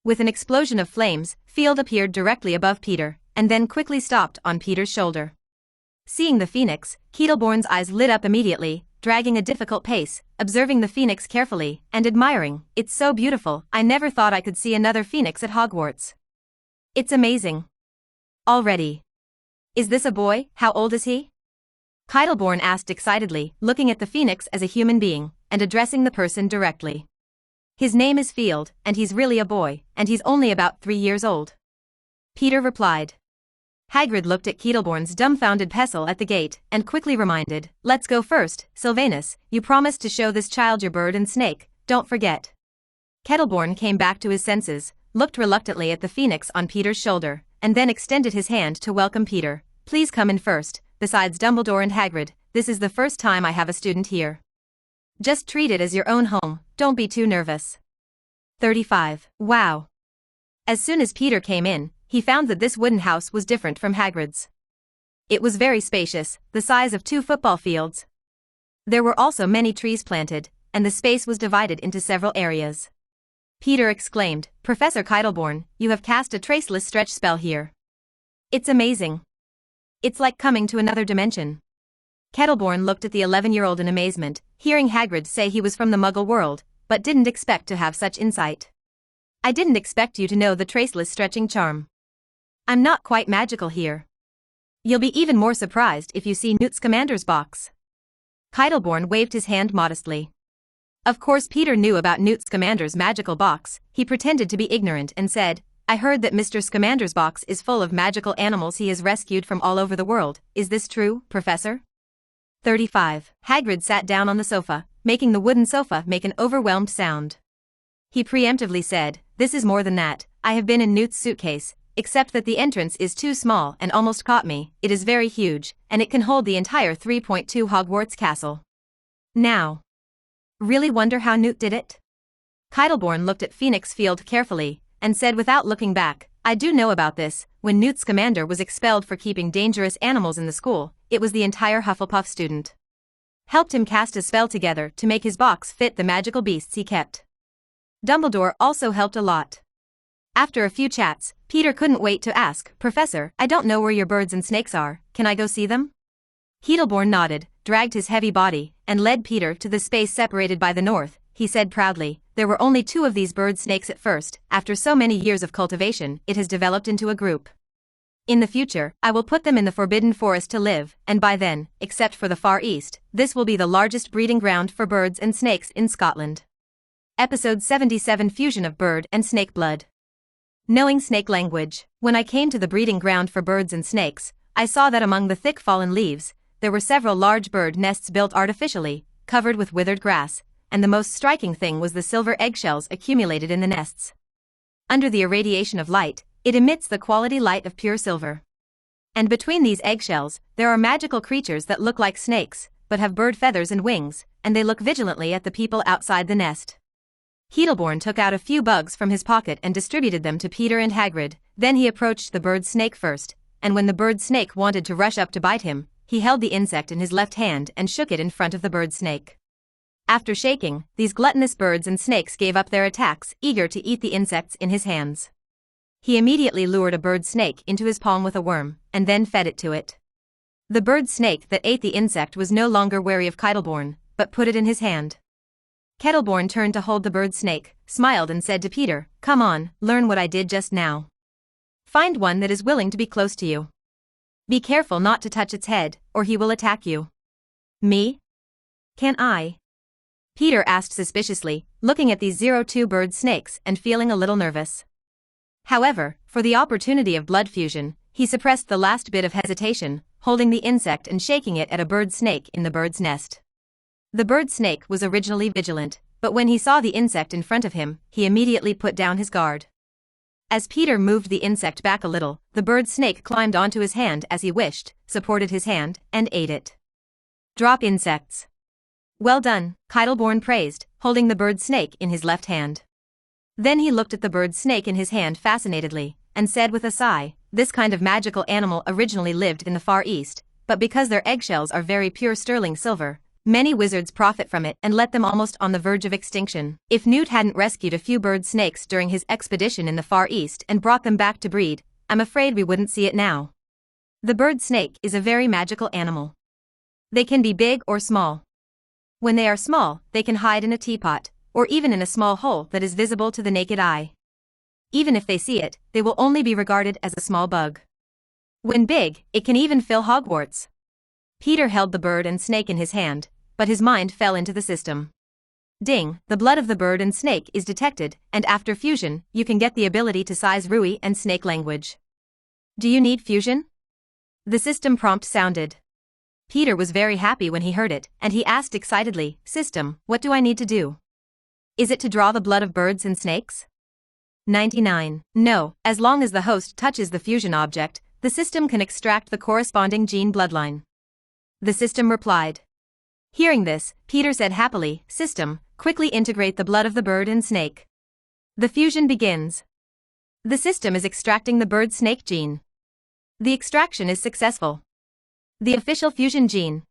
Speaker 1: With an explosion of flames, Field appeared directly above Peter, and then quickly stopped on Peter's shoulder. Seeing the phoenix, Kettleburn's eyes lit up immediately, dragging a difficult pace, observing the phoenix carefully, and admiring, "It's so beautiful, I never thought I could see another phoenix at Hogwarts. It's amazing. Already. Is this a boy, how old is he?" Kettleburn asked excitedly, looking at the phoenix as a human being, and addressing the person directly. "His name is Field, and he's really a boy, and he's only about 3 years old." Peter replied. Hagrid looked at Kettleburn's dumbfounded pestle at the gate, and quickly reminded, "Let's go first, Sylvanus, you promised to show this child your bird and snake, don't forget." Kettleburn came back to his senses, looked reluctantly at the phoenix on Peter's shoulder, and then extended his hand to welcome Peter. "Please come in first, besides Dumbledore and Hagrid, this is the first time I have a student here. Just treat it as your own home, don't be too nervous. 35. Wow. As soon as Peter came in, he found that this wooden house was different from Hagrid's. It was very spacious, the size of 2 football fields. There were also many trees planted, and the space was divided into several areas. Peter exclaimed, "Professor Keitelborn, you have cast a traceless stretch spell here. It's amazing. It's like coming to another dimension." Keitelborn looked at the 11-year-old in amazement, hearing Hagrid say he was from the Muggle world, but didn't expect to have such insight. "I didn't expect you to know the traceless stretching charm. I'm not quite magical here. You'll be even more surprised if you see Newt Scamander's box." Keitelborn waved his hand modestly. Of course Peter knew about Newt Scamander's magical box. He pretended to be ignorant and said, "I heard that Mr. Scamander's box is full of magical animals he has rescued from all over the world. Is this true, Professor?" 35. Hagrid sat down on the sofa, making the wooden sofa make an overwhelmed sound. He preemptively said, "This is more than that. I have been in Newt's suitcase, except that the entrance is too small and almost caught me. It is very huge, and it can hold the entire 3.2 Hogwarts castle. Now, really wonder how Newt did it?" Keitelborn looked at Phoenix Field carefully, and said without looking back, "I do know about this. When Newt Scamander was expelled for keeping dangerous animals in the school, it was the entire Hufflepuff student helped him cast a spell together to make his box fit the magical beasts he kept. Dumbledore also helped a lot." After a few chats, Peter couldn't wait to ask, "Professor, I don't know where your birds and snakes are, can I go see them?" Keitelborn nodded, dragged his heavy body, and led Peter to the space separated by the north. He said proudly, "There were only 2 of these bird snakes at first. After so many years of cultivation, it has developed into a group. In the future, I will put them in the Forbidden Forest to live, and by then, except for the Far East, this will be the largest breeding ground for birds and snakes in Scotland." Episode 77 Fusion of Bird and Snake Blood. Knowing snake language, when I came to the breeding ground for birds and snakes, I saw that among the thick fallen leaves, there were several large bird nests built artificially, covered with withered grass, and the most striking thing was the silver eggshells accumulated in the nests. Under the irradiation of light, it emits the quality light of pure silver. And between these eggshells, there are magical creatures that look like snakes, but have bird feathers and wings, and they look vigilantly at the people outside the nest. Keitelborn took out a few bugs from his pocket and distributed them to Peter and Hagrid. Then he approached the bird snake first, and when the bird snake wanted to rush up to bite him, he held the insect in his left hand and shook it in front of the bird snake. After shaking, these gluttonous birds and snakes gave up their attacks, eager to eat the insects in his hands. He immediately lured a bird snake into his palm with a worm, and then fed it to it. The bird snake that ate the insect was no longer wary of Keitelborn, but put it in his hand. Keitelborn turned to hold the bird snake, smiled and said to Peter, "Come on, learn what I did just now. Find one that is willing to be close to you. Be careful not to touch its head, or he will attack you." "Me? Can I?" Peter asked suspiciously, looking at these 02 bird snakes and feeling a little nervous. However, for the opportunity of blood fusion, he suppressed the last bit of hesitation, holding the insect and shaking it at a bird snake in the bird's nest. The bird snake was originally vigilant, but when he saw the insect in front of him, he immediately put down his guard. As Peter moved the insect back a little, the bird snake climbed onto his hand as he wished, supported his hand, and ate it. "Drop insects." "Well done," Keitelborn praised, holding the bird snake in his left hand. Then he looked at the bird snake in his hand fascinatedly, and said with a sigh, "This kind of magical animal originally lived in the Far East, but because their eggshells are very pure sterling silver, many wizards profit from it and let them almost on the verge of extinction. If Newt hadn't rescued a few bird snakes during his expedition in the Far East and brought them back to breed, I'm afraid we wouldn't see it now." The bird snake is a very magical animal. They can be big or small. When they are small, they can hide in a teapot, or even in a small hole that is visible to the naked eye. Even if they see it, they will only be regarded as a small bug. When big, it can even fill Hogwarts. Peter held the bird and snake in his hand, but his mind fell into the system. Ding, the blood of the bird and snake is detected, and after fusion, you can get the ability to size Rui and snake language. "Do you need fusion?" The system prompt sounded. Peter was very happy when he heard it, and he asked excitedly, "System, what do I need to do? Is it to draw the blood of birds and snakes?" 99. No, as long as the host touches the fusion object, the system can extract the corresponding gene bloodline. the system replied. Hearing this, Peter said happily, "System, quickly integrate the blood of the bird and snake." The fusion begins. The system is extracting the bird-snake gene. The extraction is successful. The official fusion gene.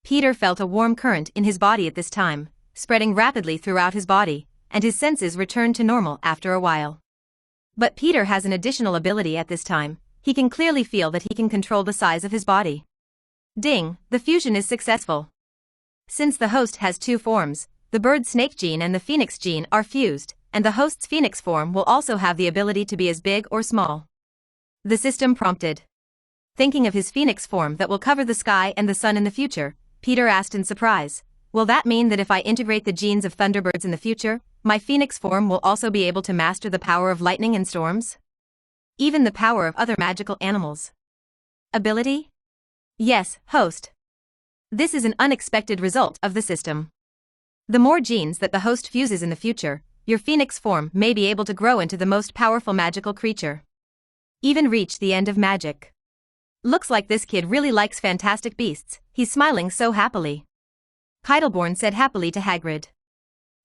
Speaker 1: Peter felt a warm current in his body at this time, spreading rapidly throughout his body, and his senses returned to normal after a while. But Peter has an additional ability at this time. He can clearly feel that he can control the size of his body. Ding, the fusion is successful. Since the host has two forms, the bird-snake gene and the phoenix gene are fused, and the host's phoenix form will also have the ability to be as big or small. The system prompted. Thinking of his phoenix form that will cover the sky and the sun in the future, Peter asked in surprise, "Will that mean that if I integrate the genes of thunderbirds in the future, my phoenix form will also be able to master the power of lightning and storms? Even the power of other magical animals?" Ability? Yes, host. This is an unexpected result of the system. The more genes that the host fuses in the future, your phoenix form may be able to grow into the most powerful magical creature. Even reach the end of magic. Looks like this kid really likes fantastic beasts, he's smiling so happily. Heidelborn said happily to Hagrid.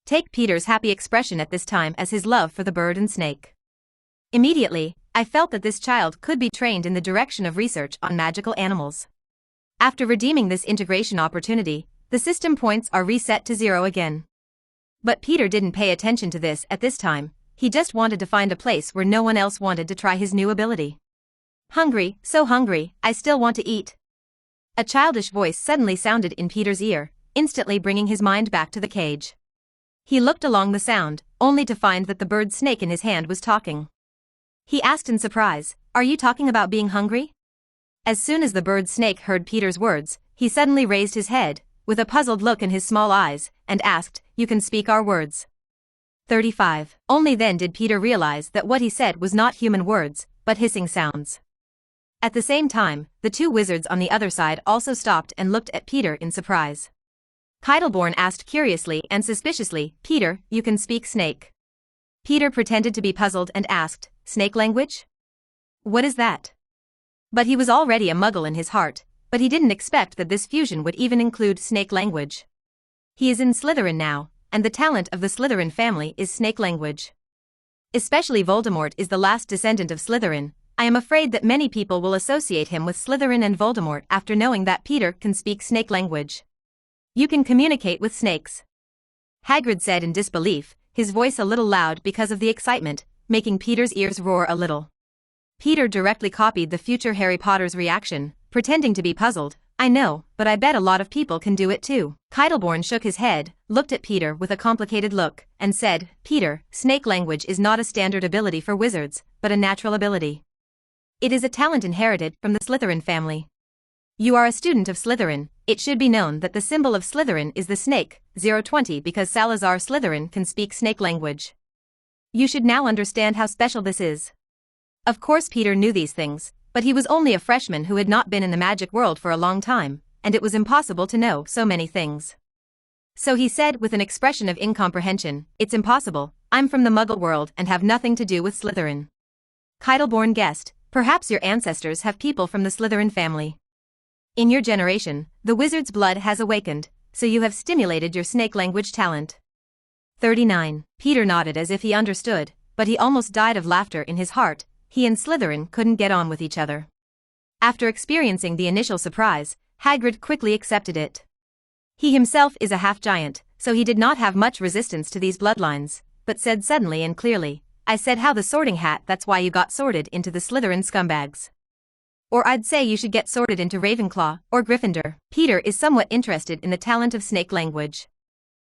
Speaker 1: Take Peter's happy expression at this time as his love for the bird and snake. Immediately, I felt that this child could be trained in the direction of research on magical animals. After redeeming this integration opportunity, the system points are reset to 0 again. But Peter didn't pay attention to this at this time, he just wanted to find a place where no one else wanted to try his new ability. Hungry, so hungry, I still want to eat. A childish voice suddenly sounded in Peter's ear, instantly bringing his mind back to the cage. He looked along the sound, only to find that the bird snake in his hand was talking. He asked in surprise, "Are you talking about being hungry?" As soon as the bird snake heard Peter's words, he suddenly raised his head, with a puzzled look in his small eyes, and asked, "You can speak our words?" 35. Only then did Peter realize that what he said was not human words, but hissing sounds. At the same time, the two wizards on the other side also stopped and looked at Peter in surprise. Heidelborn asked curiously and suspiciously, "Peter, you can speak snake?" Peter pretended to be puzzled and asked, "Snake language? What is that?" But he was already a muggle in his heart, but he didn't expect that this fusion would even include snake language. He is in Slytherin now, and the talent of the Slytherin family is snake language. Especially Voldemort is the last descendant of Slytherin. I am afraid that many people will associate him with Slytherin and Voldemort after knowing that Peter can speak snake language. "You can communicate with snakes?" Hagrid said in disbelief, his voice a little loud because of the excitement, making Peter's ears roar a little. Peter directly copied the future Harry Potter's reaction, pretending to be puzzled. "I know, but I bet a lot of people can do it too." Heidelborn shook his head, looked at Peter with a complicated look, and said, "Peter, snake language is not a standard ability for wizards, but a natural ability. It is a talent inherited from the Slytherin family. You are a student of Slytherin. It should be known that the symbol of Slytherin is the snake, 020 because Salazar Slytherin can speak snake language. You should now understand how special this is." Of course Peter knew these things, but he was only a freshman who had not been in the magic world for a long time, and it was impossible to know so many things. So he said with an expression of incomprehension, "It's impossible, I'm from the Muggle world and have nothing to do with Slytherin." Heidelborn guessed, "Perhaps your ancestors have people from the Slytherin family. In your generation, the wizard's blood has awakened, so you have stimulated your snake language talent." 39. Peter nodded as if he understood, but he almost died of laughter in his heart. He and Slytherin couldn't get on with each other. After experiencing the initial surprise, Hagrid quickly accepted it. He himself is a half-giant, so he did not have much resistance to these bloodlines, but said suddenly and clearly, "I said how the sorting hat, that's why you got sorted into the Slytherin scumbags. Or I'd say you should get sorted into Ravenclaw or Gryffindor." Peter is somewhat interested in the talent of snake language.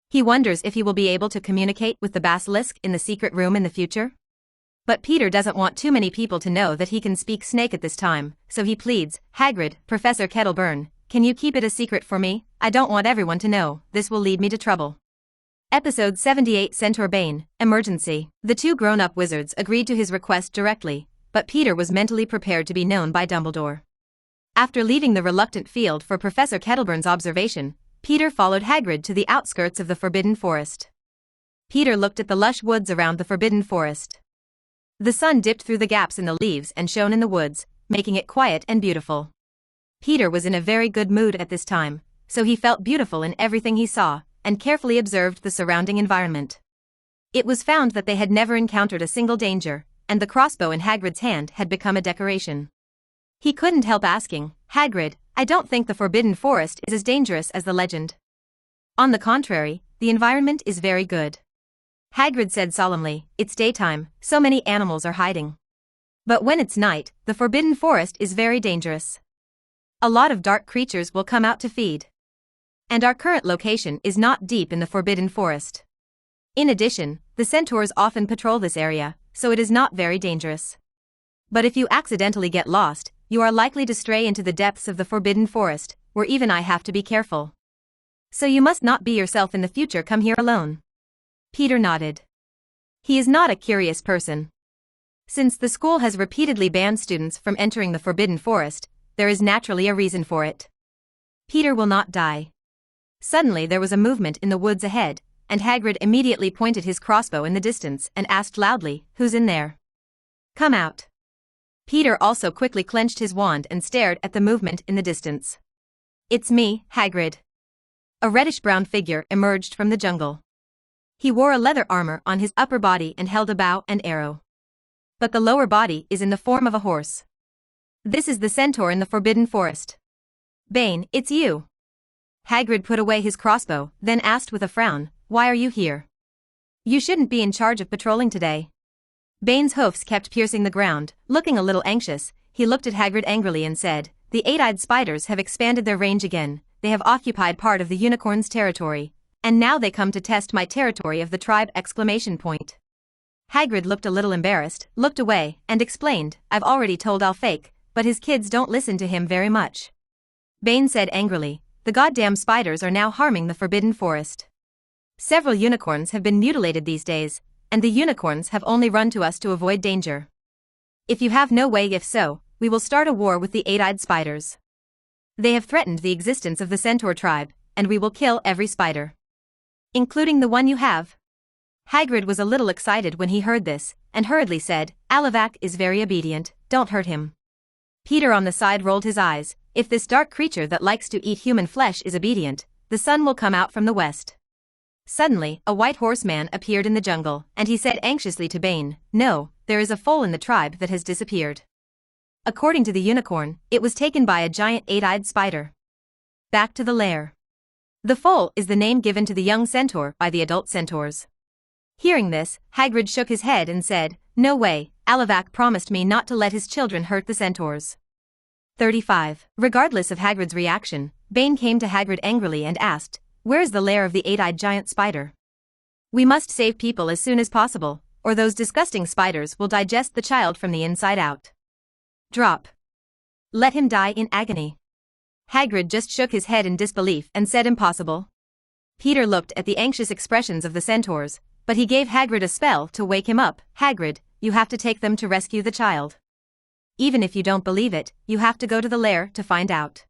Speaker 1: He wonders if he will be able to communicate with the basilisk in the secret room in the future. But Peter doesn't want too many people to know that he can speak snake at this time, so he pleads, "Hagrid, Professor Kettleburn, can you keep it a secret for me? I don't want everyone to know, this will lead me to trouble." Episode 78 Centaur Bane, Emergency. The two grown-up wizards agreed to his request directly, but Peter was mentally prepared to be known by Dumbledore. After leaving the reluctant field for Professor Kettleburn's observation, Peter followed Hagrid to the outskirts of the Forbidden Forest. Peter looked at the lush woods around the Forbidden Forest. The sun dipped through the gaps in the leaves and shone in the woods, making it quiet and beautiful. Peter was in a very good mood at this time, so he felt beautiful in everything he saw, and carefully observed the surrounding environment. It was found that they had never encountered a single danger, and the crossbow in Hagrid's hand had become a decoration. He couldn't help asking, "Hagrid, I don't think the Forbidden Forest is as dangerous as the legend." "On the contrary, the environment is very good," Hagrid said solemnly. "It's daytime, so many animals are hiding. But when it's night, the Forbidden Forest is very dangerous. A lot of dark creatures will come out to feed. And our current location is not deep in the Forbidden Forest. In addition, the centaurs often patrol this area, so it is not very dangerous. But if you accidentally get lost, you are likely to stray into the depths of the Forbidden Forest, where even I have to be careful. So you must not be yourself in the future. Come here alone." Peter nodded. He is not a curious person. Since the school has repeatedly banned students from entering the Forbidden Forest, there is naturally a reason for it. Peter will not die. Suddenly there was a movement in the woods ahead, and Hagrid immediately pointed his crossbow in the distance and asked loudly, "Who's in there? Come out." Peter also quickly clenched his wand and stared at the movement in the distance. "It's me, Hagrid." A reddish-brown figure emerged from the jungle. He wore a leather armor on his upper body and held a bow and arrow. But the lower body is in the form of a horse. "This is the centaur in the Forbidden Forest. Bane, it's you." Hagrid put away his crossbow, then asked with a frown, "Why are you here? You shouldn't be in charge of patrolling today." Bane's hoofs kept piercing the ground. Looking a little anxious, he looked at Hagrid angrily and said, "The eight-eyed spiders have expanded their range again. They have occupied part of the unicorn's territory, and now they come to test my territory of the tribe!" Hagrid looked a little embarrassed, looked away, and explained, "I've already told Alfake, but his kids don't listen to him very much." Bane said angrily, "The goddamn spiders are now harming the Forbidden Forest. Several unicorns have been mutilated these days, and the unicorns have only run to us to avoid danger. If you have no way, if so, we will start a war with the eight-eyed spiders. They have threatened the existence of the centaur tribe, and we will kill every spider. Including the one you have." Hagrid was a little excited when he heard this, and hurriedly said, "Alavak is very obedient, don't hurt him." Peter on the side rolled his eyes. "If this dark creature that likes to eat human flesh is obedient, the sun will come out from the west." Suddenly, a white horseman appeared in the jungle, and he said anxiously to Bane, "No, there is a foal in the tribe that has disappeared. According to the unicorn, it was taken by a giant eight-eyed spider. Back to the lair." The foal is the name given to the young centaur by the adult centaurs. Hearing this, Hagrid shook his head and said, "No way, Alavak promised me not to let his children hurt the centaurs." 35. Regardless of Hagrid's reaction, Bane came to Hagrid angrily and asked, "Where is the lair of the eight-eyed giant spider? We must save people as soon as possible, or those disgusting spiders will digest the child from the inside out. Drop. Let him die in agony." Hagrid just shook his head in disbelief and said, "Impossible." Peter looked at the anxious expressions of the centaurs, but he gave Hagrid a spell to wake him up. "Hagrid, you have to take them to rescue the child. Even if you don't believe it, you have to go to the lair to find out."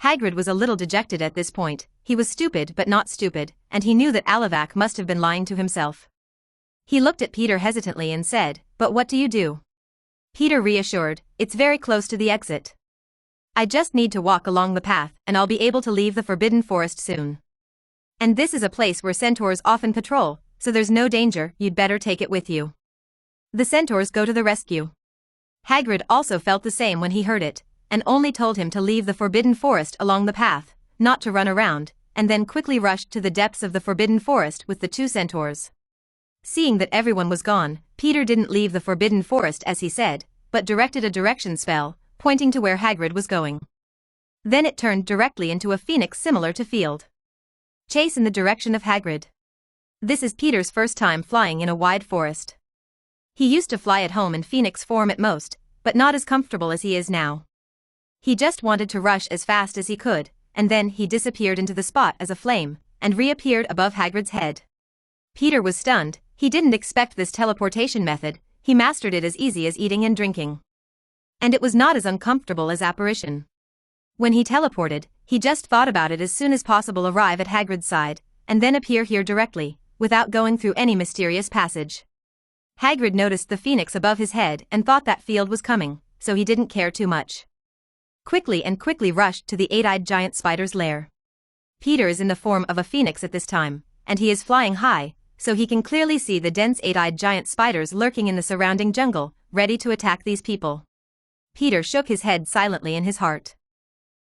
Speaker 1: Hagrid was a little dejected at this point. He was stupid but not stupid, and he knew that Alavak must have been lying to himself. He looked at Peter hesitantly and said, "But what do you do?" Peter reassured, "It's very close to the exit. I just need to walk along the path and I'll be able to leave the Forbidden Forest soon. And this is a place where centaurs often patrol, so there's no danger. You'd better take it with you." The centaurs go to the rescue. Hagrid also felt the same when he heard it, and only told him to leave the Forbidden Forest along the path, not to run around, and then quickly rushed to the depths of the Forbidden Forest with the two centaurs. Seeing that everyone was gone, Peter didn't leave the Forbidden Forest as he said, but directed a direction spell, pointing to where Hagrid was going. Then it turned directly into a phoenix similar to Field. Chase in the direction of Hagrid. This is Peter's first time flying in a wide forest. He used to fly at home in phoenix form at most, but not as comfortable as he is now. He just wanted to rush as fast as he could, and then he disappeared into the spot as a flame, and reappeared above Hagrid's head. Peter was stunned. He didn't expect this teleportation method. He mastered it as easy as eating and drinking. And it was not as uncomfortable as apparition. When he teleported, he just thought about it as soon as possible, arrive at Hagrid's side, and then appear here directly, without going through any mysterious passage. Hagrid noticed the phoenix above his head and thought that Field was coming, so he didn't care too much. quickly rushed to the eight-eyed giant spider's lair. Peter is in the form of a phoenix at this time, and he is flying high, so he can clearly see the dense eight-eyed giant spiders lurking in the surrounding jungle, ready to attack these people. Peter shook his head silently in his heart.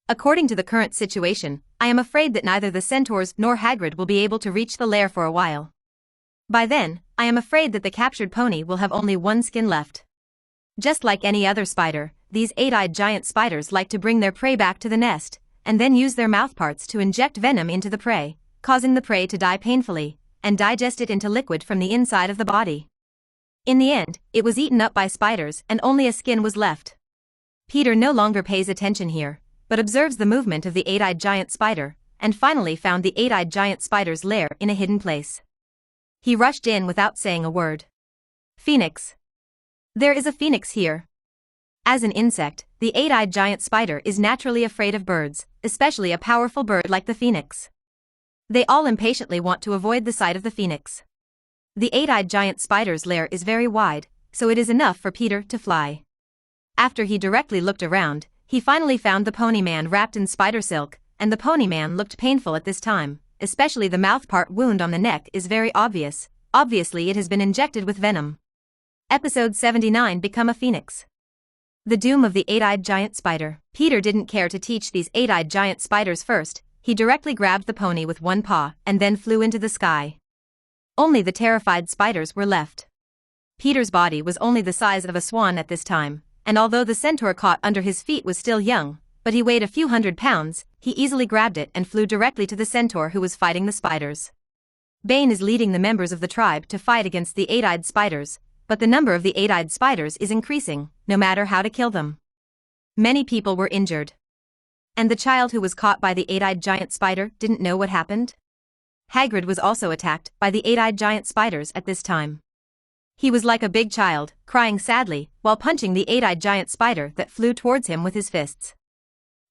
Speaker 1: According to the current situation, I am afraid that neither the centaurs nor Hagrid will be able to reach the lair for a while. By then, I am afraid that the captured pony will have only one skin left. Just like any other spider, these eight-eyed giant spiders like to bring their prey back to the nest, and then use their mouthparts to inject venom into the prey, causing the prey to die painfully, and digest it into liquid from the inside of the body. In the end, it was eaten up by spiders and only a skin was left. Peter no longer pays attention here, but observes the movement of the eight-eyed giant spider, and finally found the eight-eyed giant spider's lair in a hidden place. He rushed in without saying a word. Phoenix. There is a phoenix here. As an insect, the eight-eyed giant spider is naturally afraid of birds, especially a powerful bird like the phoenix. They all impatiently want to avoid the sight of the phoenix. The eight-eyed giant spider's lair is very wide, so it is enough for Peter to fly. After he directly looked around, he finally found the pony man wrapped in spider silk, and the pony man looked painful at this time, especially the mouthpart wound on the neck is very obvious. Obviously it has been injected with venom. Episode 79 Become a Phoenix. The doom of the eight-eyed giant spider. Peter didn't care to teach these eight-eyed giant spiders first, he directly grabbed the pony with one paw and then flew into the sky. Only the terrified spiders were left. Peter's body was only the size of a swan at this time, and although the centaur caught under his feet was still young, but he weighed a few hundred pounds, he easily grabbed it and flew directly to the centaur who was fighting the spiders. Bane is leading the members of the tribe to fight against the eight-eyed spiders, but the number of the eight-eyed spiders is increasing, no matter how to kill them. Many people were injured. And the child who was caught by the eight-eyed giant spider didn't know what happened? Hagrid was also attacked by the eight-eyed giant spiders at this time. He was like a big child, crying sadly, while punching the eight-eyed giant spider that flew towards him with his fists.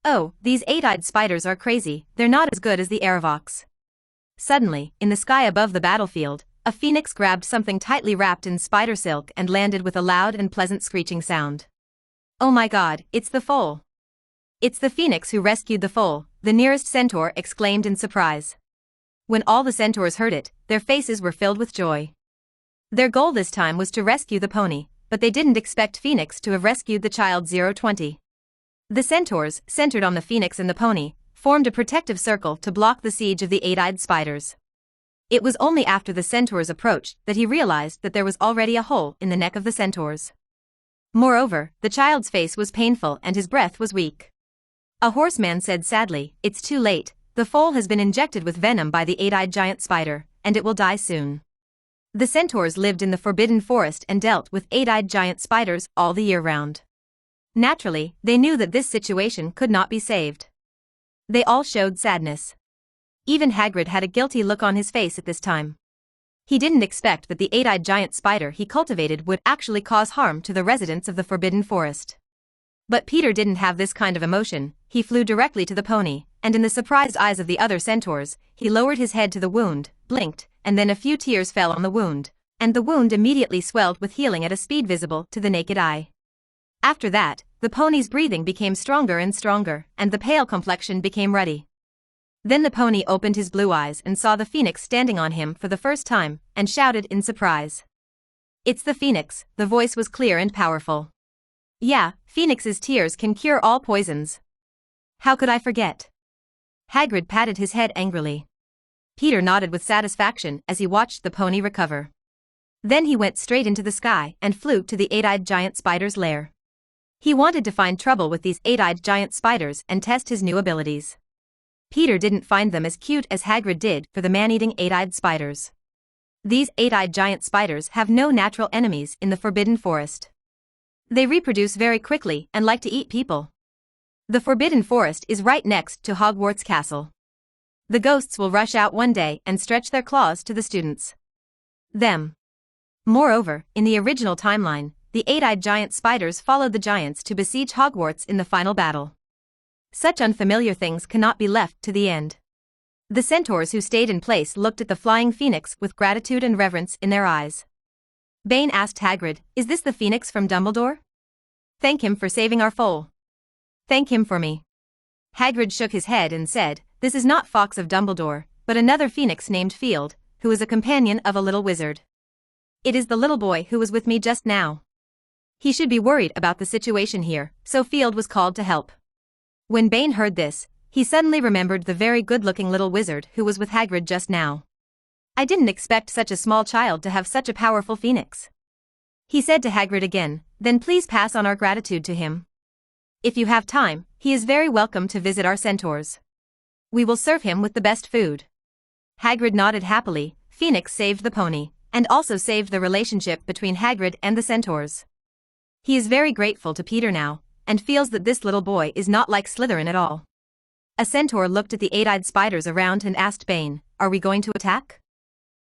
Speaker 1: Oh, these eight-eyed spiders are crazy, they're not as good as the Aerovox. Suddenly, in the sky above the battlefield, a phoenix grabbed something tightly wrapped in spider silk and landed with a loud and pleasant screeching sound. Oh my god, it's the foal. It's the phoenix who rescued the foal, the nearest centaur exclaimed in surprise. When all the centaurs heard it, their faces were filled with joy. Their goal this time was to rescue the pony, but they didn't expect Phoenix to have rescued the child 020. The centaurs, centered on the phoenix and the pony, formed a protective circle to block the siege of the eight-eyed spiders. It was only after the centaurs approached that he realized that there was already a hole in the neck of the centaurs. Moreover, the child's face was painful and his breath was weak. A horseman said sadly, "It's too late, the foal has been injected with venom by the eight-eyed giant spider, and it will die soon." The centaurs lived in the Forbidden Forest and dealt with eight-eyed giant spiders all the year round. Naturally, they knew that this situation could not be saved. They all showed sadness. Even Hagrid had a guilty look on his face at this time. He didn't expect that the eight-eyed giant spider he cultivated would actually cause harm to the residents of the Forbidden Forest. But Peter didn't have this kind of emotion, he flew directly to the pony, and in the surprised eyes of the other centaurs, he lowered his head to the wound, blinked, and then a few tears fell on the wound, and the wound immediately swelled with healing at a speed visible to the naked eye. After that, the pony's breathing became stronger and stronger, and the pale complexion became ruddy. Then the pony opened his blue eyes and saw the phoenix standing on him for the first time, and shouted in surprise. "It's the phoenix," the voice was clear and powerful. "Yeah, Phoenix's tears can cure all poisons. How could I forget?" Hagrid patted his head angrily. Peter nodded with satisfaction as he watched the pony recover. Then he went straight into the sky and flew to the eight-eyed giant spider's lair. He wanted to find trouble with these eight-eyed giant spiders and test his new abilities. Peter didn't find them as cute as Hagrid did for the man-eating eight-eyed spiders. These eight-eyed giant spiders have no natural enemies in the Forbidden Forest. They reproduce very quickly and like to eat people. The Forbidden Forest is right next to Hogwarts Castle. The ghosts will rush out one day and stretch their claws to the students. Them. Moreover, in the original timeline, the eight-eyed giant spiders followed the giants to besiege Hogwarts in the final battle. Such unfamiliar things cannot be left to the end. The centaurs who stayed in place looked at the flying phoenix with gratitude and reverence in their eyes. Bane asked Hagrid, "Is this the phoenix from Dumbledore? Thank him for saving our foal." Thank him for me." Hagrid shook his head and said, "This is not Fawkes of Dumbledore, but another phoenix named Field, who is a companion of a little wizard. It is the little boy who was with me just now. He should be worried about the situation here, so Field was called to help." When Bane heard this, he suddenly remembered the very good-looking little wizard who was with Hagrid just now. "I didn't expect such a small child to have such a powerful phoenix," he said to Hagrid again. "Then please pass on our gratitude to him. If you have time, he is very welcome to visit our centaurs. We will serve him with the best food." Hagrid nodded happily. Phoenix saved the pony, and also saved the relationship between Hagrid and the centaurs. He is very grateful to Peter now, and feels that this little boy is not like Slytherin at all. A centaur looked at the eight-eyed spiders around and asked Bane, "Are we going to attack?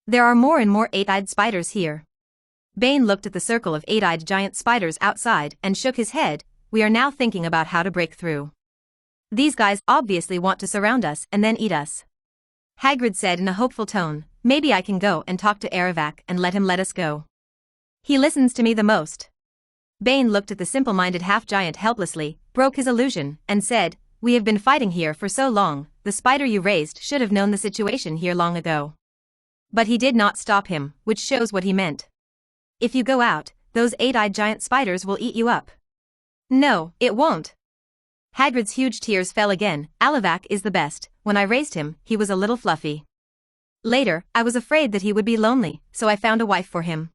Speaker 1: There are more and more eight-eyed spiders here." Bane looked at the circle of eight-eyed giant spiders outside and shook his head. "We are now thinking about how to break through. These guys obviously want to surround us and then eat us." Hagrid said in a hopeful tone, "Maybe I can go and talk to Aravac and let him let us go. He listens to me the most." Bane looked at the simple-minded half-giant helplessly, broke his illusion, and said, "We have been fighting here for so long, the spider you raised should have known the situation here long ago." But he did not stop him, which shows what he meant. "If you go out, those eight-eyed giant spiders will eat you up." "No, it won't." Hagrid's huge tears fell again. "Aravac is the best. When I raised him, he was a little fluffy. Later, I was afraid that he would be lonely, so I found a wife for him.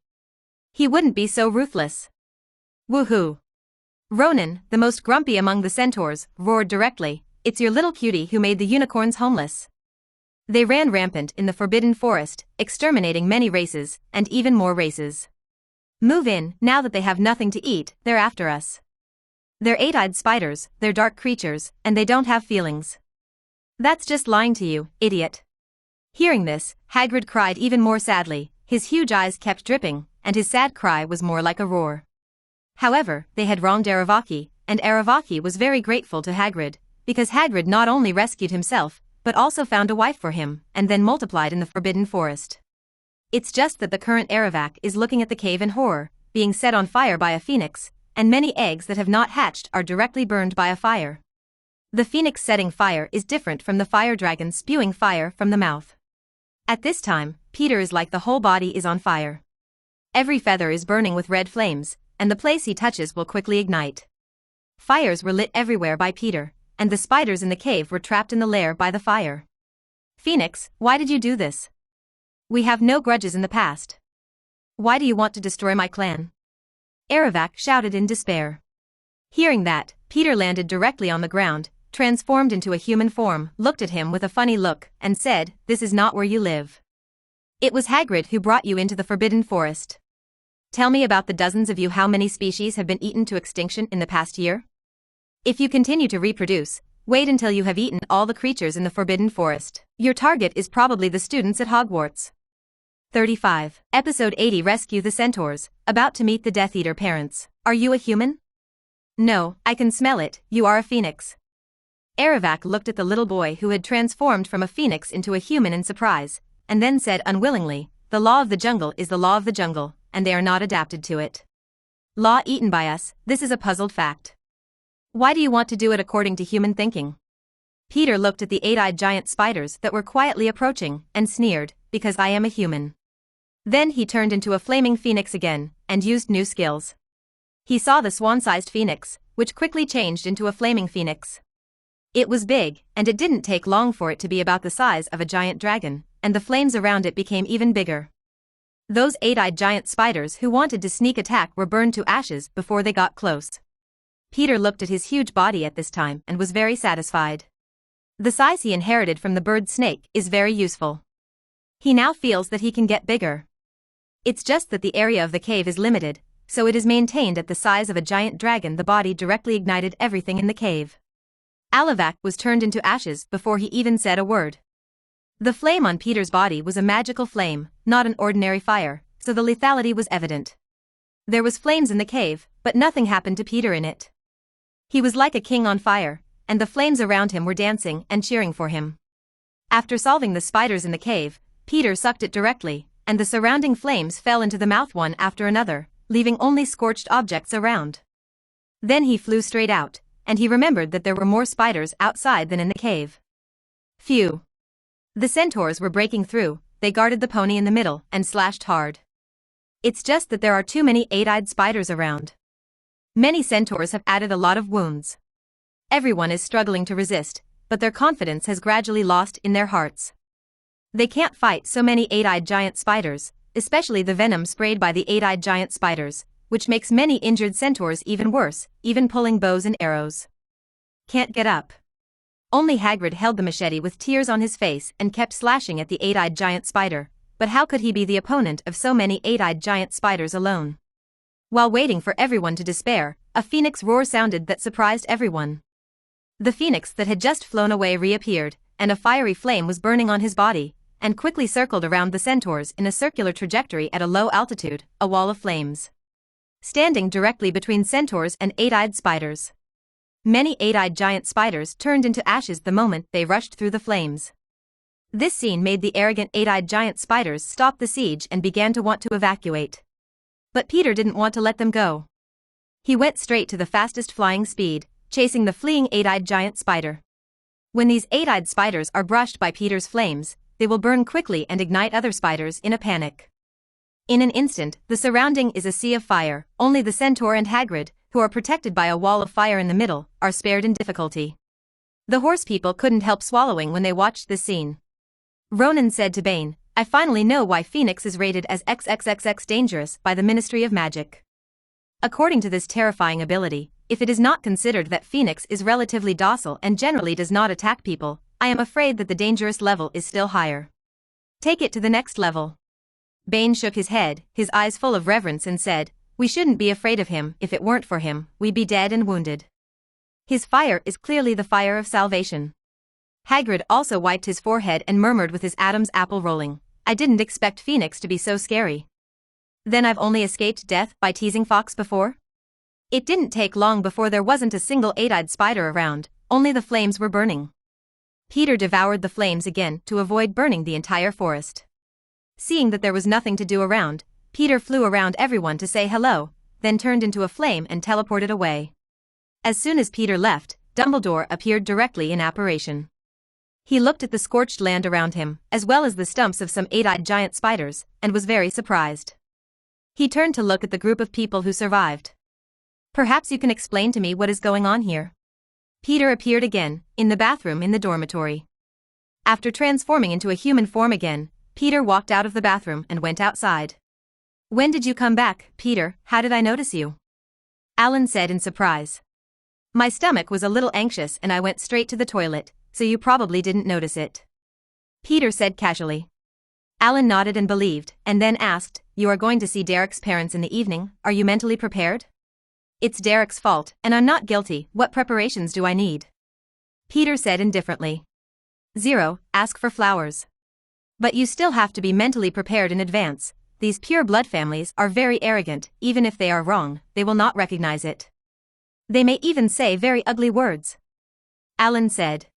Speaker 1: He wouldn't be so ruthless." "Woohoo!" Ronan, the most grumpy among the centaurs, roared directly, "It's your little cutie who made the unicorns homeless." They ran rampant in the Forbidden Forest, exterminating many races, and even more races. "Move in, now that they have nothing to eat, they're after us. They're eight-eyed spiders, they're dark creatures, and they don't have feelings." "That's just lying to you, idiot." Hearing this, Hagrid cried even more sadly. His huge eyes kept dripping, and his sad cry was more like a roar. However, they had wronged Aravaki, and Aravaki was very grateful to Hagrid, because Hagrid not only rescued himself, but also found a wife for him, and then multiplied in the Forbidden Forest. It's just that the current Aravac is looking at the cave in horror, being set on fire by a phoenix, and many eggs that have not hatched are directly burned by a fire. The phoenix setting fire is different from the fire dragon spewing fire from the mouth. At this time, Peter is like the whole body is on fire. Every feather is burning with red flames, and the place he touches will quickly ignite. Fires were lit everywhere by Peter, and the spiders in the cave were trapped in the lair by the fire. "Phoenix, why did you do this? We have no grudges in the past. Why do you want to destroy my clan?" Aravac shouted in despair. Hearing that, Peter landed directly on the ground, transformed into a human form, looked at him with a funny look, and said, "This is not where you live. It was Hagrid who brought you into the Forbidden Forest. Tell me about the dozens of you. How many species have been eaten to extinction in the past year? If you continue to reproduce, wait until you have eaten all the creatures in the Forbidden Forest. Your target is probably the students at Hogwarts." 35. Episode 80. Rescue the Centaurs, about to meet the Death Eater parents. "Are you a human?" "No, I can smell it, you are a phoenix." Aravac looked at the little boy who had transformed from a phoenix into a human in surprise, and then said unwillingly, "The law of the jungle is the law of the jungle, and they are not adapted to it. Law eaten by us, this is a puzzled fact. Why do you want to do it according to human thinking?" Peter looked at the eight-eyed giant spiders that were quietly approaching, and sneered, "Because I am a human." Then he turned into a flaming phoenix again, and used new skills. He saw the swan-sized phoenix, which quickly changed into a flaming phoenix. It was big, and it didn't take long for it to be about the size of a giant dragon, and the flames around it became even bigger. Those eight-eyed giant spiders who wanted to sneak attack were burned to ashes before they got close. Peter looked at his huge body at this time and was very satisfied. The size he inherited from the bird-snake is very useful. He now feels that he can get bigger. It's just that the area of the cave is limited, so it is maintained at the size of a giant dragon. The body directly ignited everything in the cave. Aravac was turned into ashes before he even said a word. The flame on Peter's body was a magical flame, not an ordinary fire, so the lethality was evident. There was flames in the cave, but nothing happened to Peter in it. He was like a king on fire, and the flames around him were dancing and cheering for him. After solving the spiders in the cave, Peter sucked it directly, and the surrounding flames fell into the mouth one after another, leaving only scorched objects around. Then he flew straight out, and he remembered that there were more spiders outside than in the cave. Phew. The centaurs were breaking through. They guarded the pony in the middle and slashed hard. It's just that there are too many eight-eyed spiders around. Many centaurs have added a lot of wounds. Everyone is struggling to resist, but their confidence has gradually lost in their hearts. They can't fight so many eight-eyed giant spiders, especially the venom sprayed by the eight-eyed giant spiders, which makes many injured centaurs even worse, even pulling bows and arrows. Can't get up. Only Hagrid held the machete with tears on his face and kept slashing at the eight-eyed giant spider, but how could he be the opponent of so many eight-eyed giant spiders alone? While waiting for everyone to despair, a phoenix roar sounded that surprised everyone. The phoenix that had just flown away reappeared, and a fiery flame was burning on his body, and quickly circled around the centaurs in a circular trajectory at a low altitude, a wall of flames. Standing directly between centaurs and eight-eyed spiders. Many eight-eyed giant spiders turned into ashes the moment they rushed through the flames. This scene made the arrogant eight-eyed giant spiders stop the siege and began to want to evacuate. But Peter didn't want to let them go. He went straight to the fastest flying speed, chasing the fleeing eight-eyed giant spider. When these eight-eyed spiders are brushed by Peter's flames, they will burn quickly and ignite other spiders in a panic. In an instant, the surrounding is a sea of fire. Only the centaur and Hagrid, who are protected by a wall of fire in the middle, are spared in difficulty. The horse people couldn't help swallowing when they watched this scene. Ronan said to Bane, "I finally know why Phoenix is rated as XXXX dangerous by the Ministry of Magic. According to this terrifying ability, if it is not considered that Phoenix is relatively docile and generally does not attack people, I am afraid that the dangerous level is still higher. Take it to the next level." Bane shook his head, his eyes full of reverence, and said, "We shouldn't be afraid of him. If it weren't for him, we'd be dead and wounded. His fire is clearly the fire of salvation." Hagrid also wiped his forehead and murmured with his Adam's apple rolling, "I didn't expect Phoenix to be so scary. Then I've only escaped death by teasing Fox before?" It didn't take long before there wasn't a single eight-eyed spider around, only the flames were burning. Peter devoured the flames again to avoid burning the entire forest. Seeing that there was nothing to do around, Peter flew around everyone to say hello, then turned into a flame and teleported away. As soon as Peter left, Dumbledore appeared directly in apparition. He looked at the scorched land around him, as well as the stumps of some eight-eyed giant spiders, and was very surprised. He turned to look at the group of people who survived. "Perhaps you can explain to me what is going on here." Peter appeared again, in the bathroom in the dormitory. After transforming into a human form again, Peter walked out of the bathroom and went outside. "When did you come back, Peter? How did I notice you?" Alan said in surprise. "My stomach was a little anxious and I went straight to the toilet, so you probably didn't notice it," Peter said casually. Alan nodded and believed, and then asked, "You are going to see Derek's parents in the evening, are you mentally prepared?" "It's Derek's fault, and I'm not guilty. What preparations do I need?" Peter said indifferently. "Zero, ask for flowers. But you still have to be mentally prepared in advance. These pure blood families are very arrogant. Even if they are wrong, they will not recognize it. They may even say very ugly words," Alan said.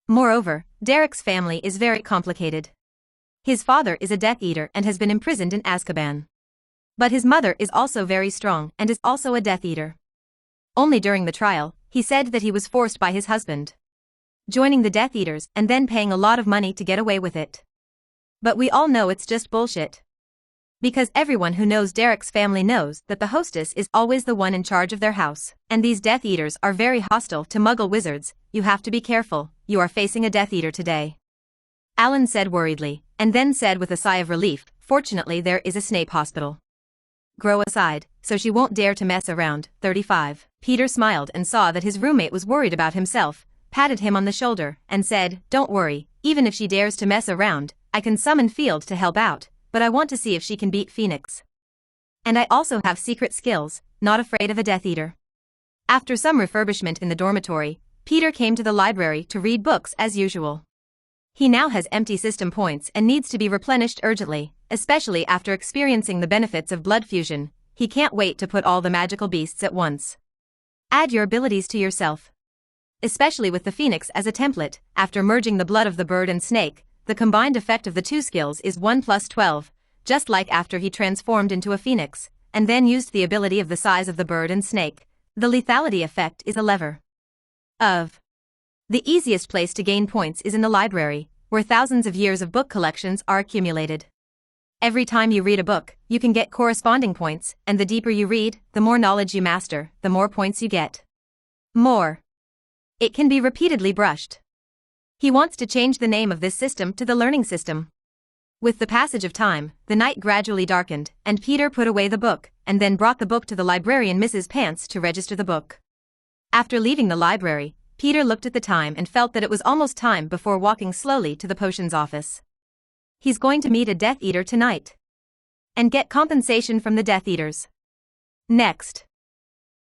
Speaker 1: "Moreover, Derek's family is very complicated. His father is a Death Eater and has been imprisoned in Azkaban. But his mother is also very strong and is also a Death Eater. Only during the trial, he said that he was forced by his husband, joining the Death Eaters and then paying a lot of money to get away with it. But we all know it's just bullshit. Because everyone who knows Derek's family knows that the hostess is always the one in charge of their house, and these Death Eaters are very hostile to Muggle wizards. You have to be careful, you are facing a Death Eater today," Alan said worriedly, and then said with a sigh of relief, "Fortunately there is a Snape hospital." "Grow aside, so she won't dare to mess around." 35. Peter smiled and saw that his roommate was worried about himself, patted him on the shoulder, and said, "Don't worry, even if she dares to mess around, I can summon Field to help out, but I want to see if she can beat Phoenix. And I also have secret skills, not afraid of a Death Eater." After some refurbishment in the dormitory, Peter came to the library to read books as usual. He now has empty system points and needs to be replenished urgently, especially after experiencing the benefits of blood fusion. He can't wait to put all the magical beasts at once. Add your abilities to yourself. Especially with the Phoenix as a template, after merging the blood of the bird and snake, the combined effect of the two skills is 1 + 12, just like after he transformed into a Phoenix, and then used the ability of the size of the bird and snake. The lethality effect is a lever. of. The easiest place to gain points is in the library, where thousands of years of book collections are accumulated. Every time you read a book, you can get corresponding points, and the deeper you read, the more knowledge you master, the more points you get. More. It can be repeatedly brushed. He wants to change the name of this system to the learning system. With the passage of time, the night gradually darkened, and Peter put away the book, and then brought the book to the librarian Mrs. Pants to register the book. After leaving the library, Peter looked at the time and felt that it was almost time before walking slowly to the potions office. He's going to meet a Death Eater tonight. And get compensation from the Death Eaters. Next.